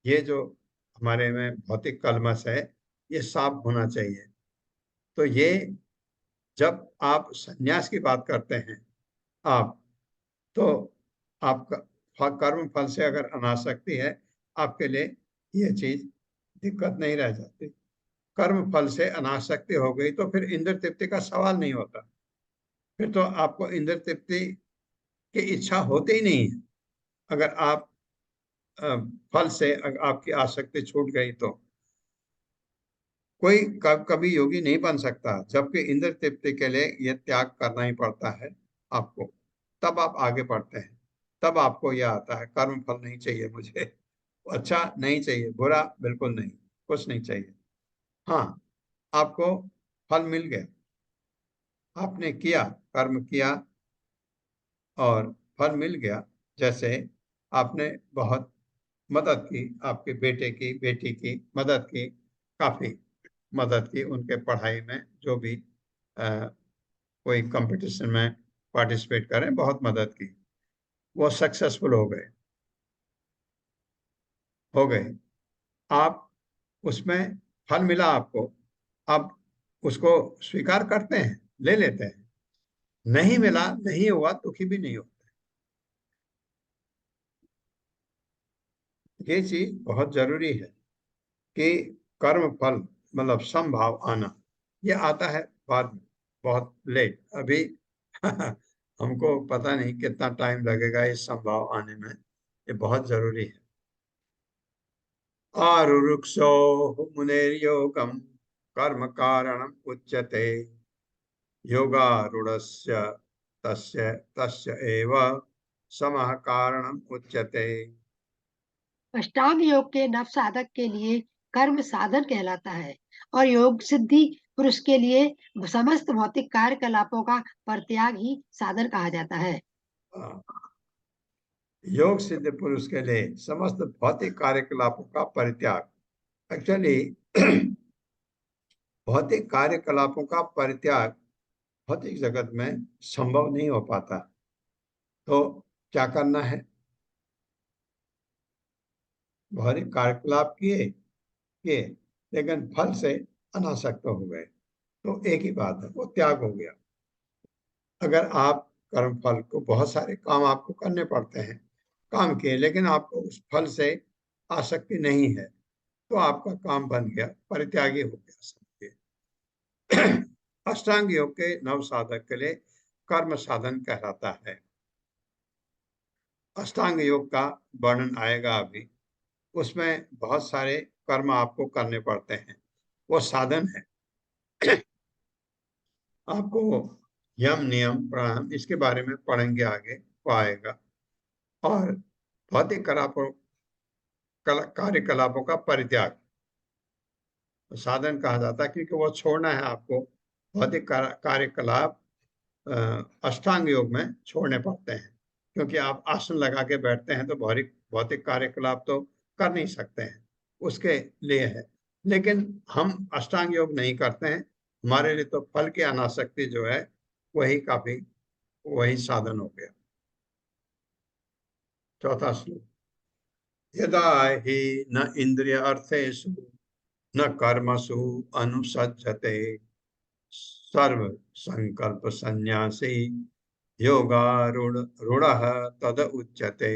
ये जो हमारे में भौतिक कलमश है, ये साफ होना चाहिए। तो ये जब आप संन्यास की बात करते हैं आप, तो आपका कर्म फल से अगर अनासक्ति है, आपके लिए ये चीज दिक्कत नहीं रह जाती। कर्म फल से अनासक्ति हो गई तो फिर इंद्र तृप्ति का सवाल नहीं होता, फिर तो आपको इंद्र तृप्ति की इच्छा होती ही नहीं है। अगर आप फल से आपकी आसक्ति छूट गई तो कोई कभी योगी नहीं बन सकता, जबकि इंद्र तृप्ति के लिए यह त्याग करना ही पड़ता है आपको, तब आप आगे बढ़ते हैं। तब आपको यह आता है कर्म फल नहीं चाहिए मुझे, अच्छा नहीं चाहिए, बुरा बिल्कुल नहीं, कुछ नहीं चाहिए। हाँ, आपको फल मिल गया, आपने किया, कर्म किया और फल मिल गया। जैसे आपने बहुत मदद की, आपके बेटे की, बेटी की मदद की, काफी मदद की उनके पढ़ाई में, जो भी कोई कंपटीशन में पार्टिसिपेट करें, बहुत मदद की, वो सक्सेसफुल हो गए। आप उसमें फल मिला आपको, आप उसको स्वीकार करते हैं, ले लेते हैं। नहीं मिला, नहीं हुआ, दुखी भी नहीं होते। ये चीज बहुत जरूरी है कि कर्म फल मतलब समभाव आना, ये आता है बाद में, बहुत लेट। अभी हमको पता नहीं कितना टाइम लगेगा इस समभाव आने में, ये बहुत जरूरी है। आरुरुक्षो मुनेर्योगम कर्म कारणम उच्यते, योगारूढ़स्य तस्य तस्य एव समः कारणम उच्यते। अष्टांग योग के नव साधक के लिए कर्म साधन कहलाता है और योग सिद्धि पुरुष के लिए समस्त भौतिक कार्यकलापों का परित्याग ही साधन कहा जाता है। योग सिद्ध पुरुष के लिए समस्त भौतिक कार्यकलापों का परित्याग, एक्चुअली भौतिक कार्यकलापों का परित्याग भौतिक जगत में संभव नहीं हो पाता। तो क्या करना है? भौतिक कार्यकलाप किए लेकिन फल से अनासक्त हो गए, तो एक ही बात है, वो त्याग हो गया। अगर आप कर्म फल को, बहुत सारे काम आपको करने पड़ते हैं, काम किए लेकिन आपको उस फल से आसक्ति नहीं है, तो आपका काम बन गया, परित्यागी हो गया समझिए। अष्टांग योग के नव साधक के लिए कर्म साधन कहलाता है। अष्टांग योग का वर्णन आएगा अभी, उसमें बहुत सारे कर्म आपको करने पड़ते हैं, वो साधन है। आपको यम नियम प्राणायाम इसके बारे में पढ़ेंगे आगे, वो आएगा। और भौतिक कार्यकलापों का परित्याग साधन कहा जाता है, क्योंकि वो छोड़ना है आपको। भौतिक कार्यकलाप अष्टांग योग में छोड़ने पड़ते हैं, क्योंकि आप आसन लगा के बैठते हैं तो भौतिक कार्यकलाप तो कर नहीं सकते हैं, उसके लिए है। लेकिन हम अष्टांग योग नहीं करते हैं, हमारे लिए तो फल की अनासक्ति जो है वही साधन हो गया। चौथा श्लोक, यदा हि न इंद्रिय अर्थेषु न कर्मसु अनुसज्जते सर्व संकल्प संन्यासी योगारूढ़ तद उच्यते।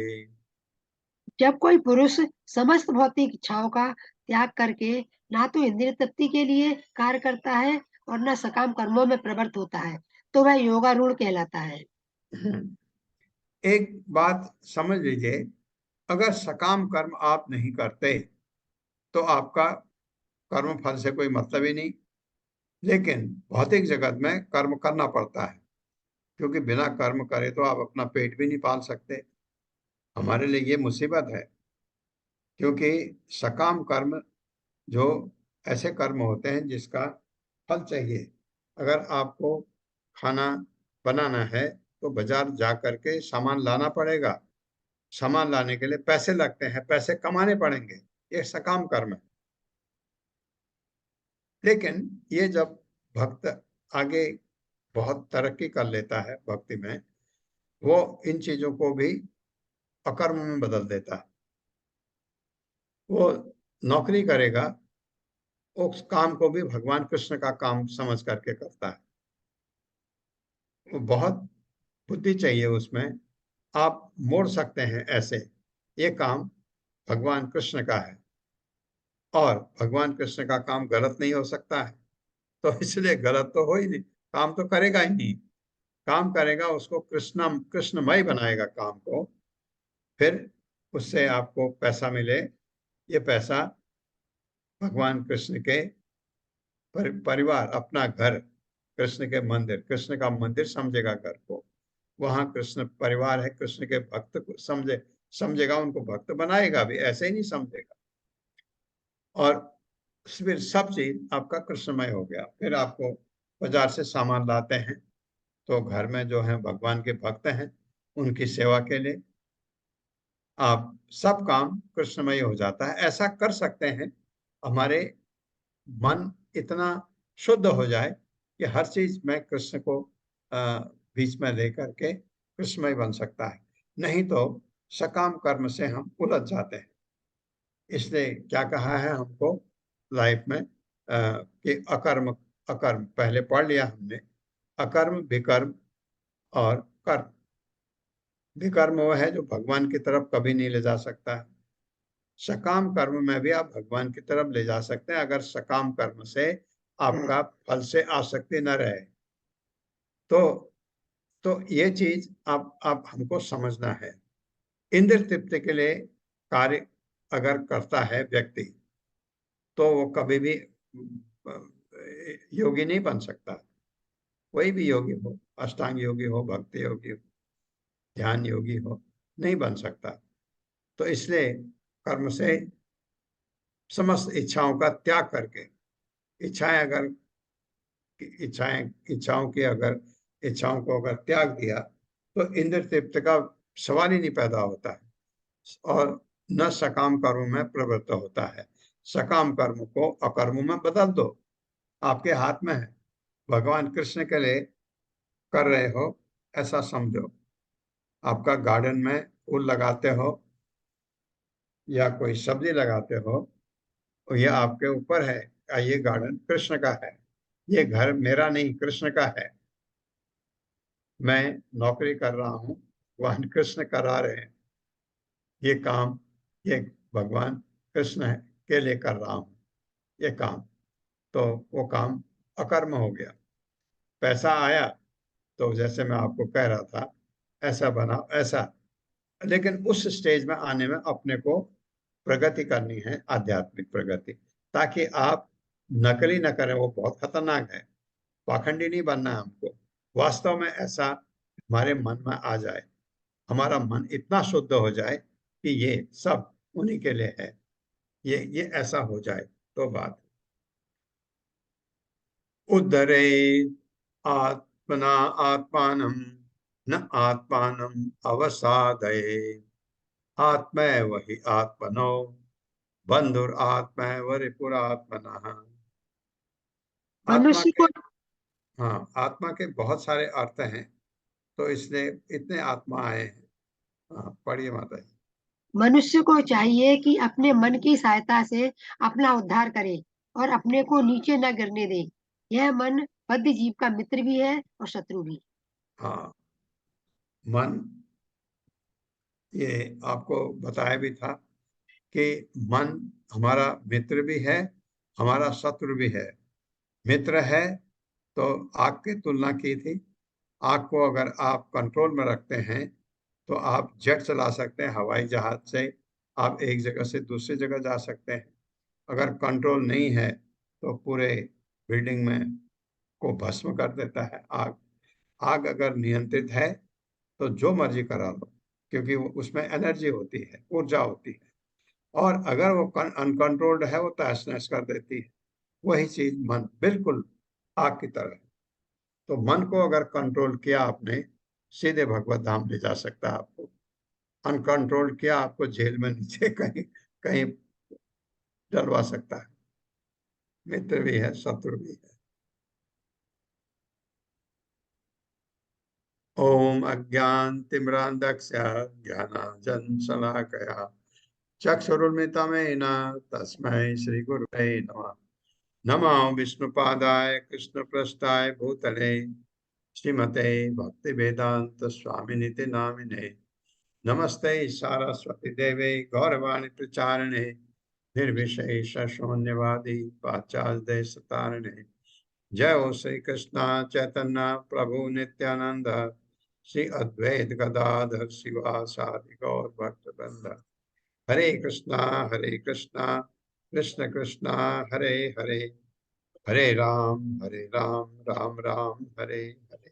जब कोई पुरुष समस्त भौतिक इच्छाओं का त्याग करके ना तो इंद्रिय तृप्ति के लिए कार्य करता है और न सकाम कर्मों में प्रवृत्त होता है, तो वह योगारूढ़ कहलाता है। एक बात समझ लीजिए, अगर सकाम कर्म आप नहीं करते तो आपका कर्म फल से कोई मतलब ही नहीं। लेकिन भौतिक जगत में कर्म करना पड़ता है, क्योंकि बिना कर्म करे तो आप अपना पेट भी नहीं पाल सकते। हमारे लिए ये मुसीबत है, क्योंकि सकाम कर्म जो ऐसे कर्म होते हैं जिसका फल चाहिए। अगर आपको खाना बनाना है तो बाजार जा करके सामान लाना पड़ेगा, सामान लाने के लिए पैसे लगते हैं, पैसे कमाने पड़ेंगे, ये सकाम कर्म है। लेकिन ये जब भक्त आगे बहुत तरक्की कर लेता है भक्ति में, वो इन चीजों को भी अकर्म में बदल देता है। वो नौकरी करेगा उस काम को भी भगवान कृष्ण का काम समझ करके करता है। वो बहुत बुद्धि चाहिए उसमें। आप मोड़ सकते हैं ऐसे, ये काम भगवान कृष्ण का है और भगवान कृष्ण का काम गलत नहीं हो सकता है, तो इसलिए गलत तो हो ही नहीं, काम तो करेगा ही नहीं। काम करेगा, उसको कृष्णमय बनाएगा काम को, फिर उससे आपको पैसा मिले। ये पैसा भगवान कृष्ण के परिवार, अपना घर, कृष्ण के मंदिर, कृष्ण का मंदिर समझेगा घर को, वहां कृष्ण परिवार है, कृष्ण के भक्त को समझेगा, उनको भक्त बनाएगा भी, ऐसे ही नहीं समझेगा। और फिर सब चीज आपका कृष्णमय हो गया। फिर आपको बाजार से सामान लाते हैं तो घर में जो है भगवान के भक्त हैं, उनकी सेवा के लिए आप सब काम कृष्णमय हो जाता है। ऐसा कर सकते हैं हमारे मन इतना शुद्ध हो जाए कि हर चीज में कृष्ण को बीच में लेकर के कृष्णमय बन सकता है। नहीं तो सकाम कर्म से हम उलझ जाते हैं। इसलिए क्या कहा है हमको लाइफ में कि अकर्म अकर्म पहले पढ़ लिया हमने, अकर्म विकर्म और कर्म। विकर्म वो है जो भगवान की तरफ कभी नहीं ले जा सकता है। सकाम कर्म में भी आप भगवान की तरफ ले जा सकते हैं, अगर सकाम कर्म से आपका फल से आसक्ति न रहे। तो ये चीज आप हमको समझना है। इंद्र तृप्ति के लिए कार्य अगर करता है व्यक्ति, तो वो कभी भी योगी नहीं बन सकता। कोई भी योगी हो, अष्टांग योगी हो, भक्ति योगी हो, ध्यान योगी हो, नहीं बन सकता। तो इसलिए कर्म से समस्त इच्छाओं का त्याग करके, इच्छाओं को अगर त्याग दिया तो इंद्र तृप्ति का सवाल ही नहीं पैदा होता है और न सकाम कर्म में प्रवृत्त होता है। सकाम कर्म को अकर्म में बदल दो, आपके हाथ में है। भगवान कृष्ण के लिए कर रहे हो ऐसा समझो। आपका गार्डन में फूल लगाते हो या कोई सब्जी लगाते हो, और ये आपके ऊपर है। ये गार्डन कृष्ण का है, ये घर मेरा नहीं, कृष्ण का है। मैं नौकरी कर रहा हूँ, भगवान कृष्ण करा रहे हैं ये काम, ये भगवान कृष्ण के लिए कर रहा हूँ ये काम। तो वो काम अकर्म हो गया। पैसा आया तो जैसे मैं आपको कह रहा था, ऐसा बना ऐसा। लेकिन उस स्टेज में आने में अपने को प्रगति करनी है, आध्यात्मिक प्रगति, ताकि आप नकली न करें। वो बहुत खतरनाक है। पाखंडी नहीं बनना है हमको। वास्तव में ऐसा हमारे मन में आ जाए, हमारा मन इतना शुद्ध हो जाए कि ये सब उन्हीं के लिए है, ये ऐसा हो जाए तो बात। उद्धरे आत्मना आत्मानं न आत्मानं अवसादये, आत्मैव हि आत्मनो बंधुर आत्मैव रिपुरात्मनः। आत्मा मनुष्य के, को हाँ, आत्मा के बहुत सारे अर्थ हैं, तो इसलिए इतने आत्मा आए हैं। हाँ, पढ़िए माता जी। मनुष्य को चाहिए कि अपने मन की सहायता से अपना उद्धार करे और अपने को नीचे न गिरने दे। यह मन बद्ध जीव का मित्र भी है और शत्रु भी। हाँ, मन, ये आपको बताया भी था कि मन हमारा मित्र भी है, हमारा शत्रु भी है। मित्र है तो आग की तुलना की थी। आग को अगर आप कंट्रोल में रखते हैं तो आप जेट चला सकते हैं, हवाई जहाज से आप एक जगह से दूसरी जगह जा सकते हैं। अगर कंट्रोल नहीं है तो पूरे बिल्डिंग में को भस्म कर देता है आग। आग अगर नियंत्रित है तो जो मर्जी करा लो, क्योंकि वो उसमें एनर्जी होती है, ऊर्जा होती है। और अगर वो अनकंट्रोल्ड है, वो तहस नहस कर देती है। वही चीज मन बिल्कुल आग की तरह है। तो मन को अगर कंट्रोल किया आपने, सीधे भगवत धाम ले जा सकता है आपको। अनकंट्रोल किया, आपको जेल में नीचे कहीं कहीं डलवा सकता है। मित्र भी है, शत्रु भी है। ओम अज्ञान तिमिरांधस्य ज्ञानांजन शलाकया चक्षुरुन्मिलितं तस्मै श्री गुरुवे नमः। नमो विष्णुपादाय कृष्णप्रेष्ठाय भूतले श्रीमते भक्तिवेदांत स्वामिनिति नामिने। नमस्ते सारस्वती देवे गौरवाणी प्रचारिणे निर्विशेष शून्यवादी पाश्चात्य देशतारिणे। जय हो श्री कृष्ण चैतन्य प्रभु नित्यानंद श्री अद्वैत गदाधर शिवासादि गौर भक्तवृंद। हरे कृष्णा कृष्ण कृष्णा हरे हरे, हरे राम राम राम हरे हरे।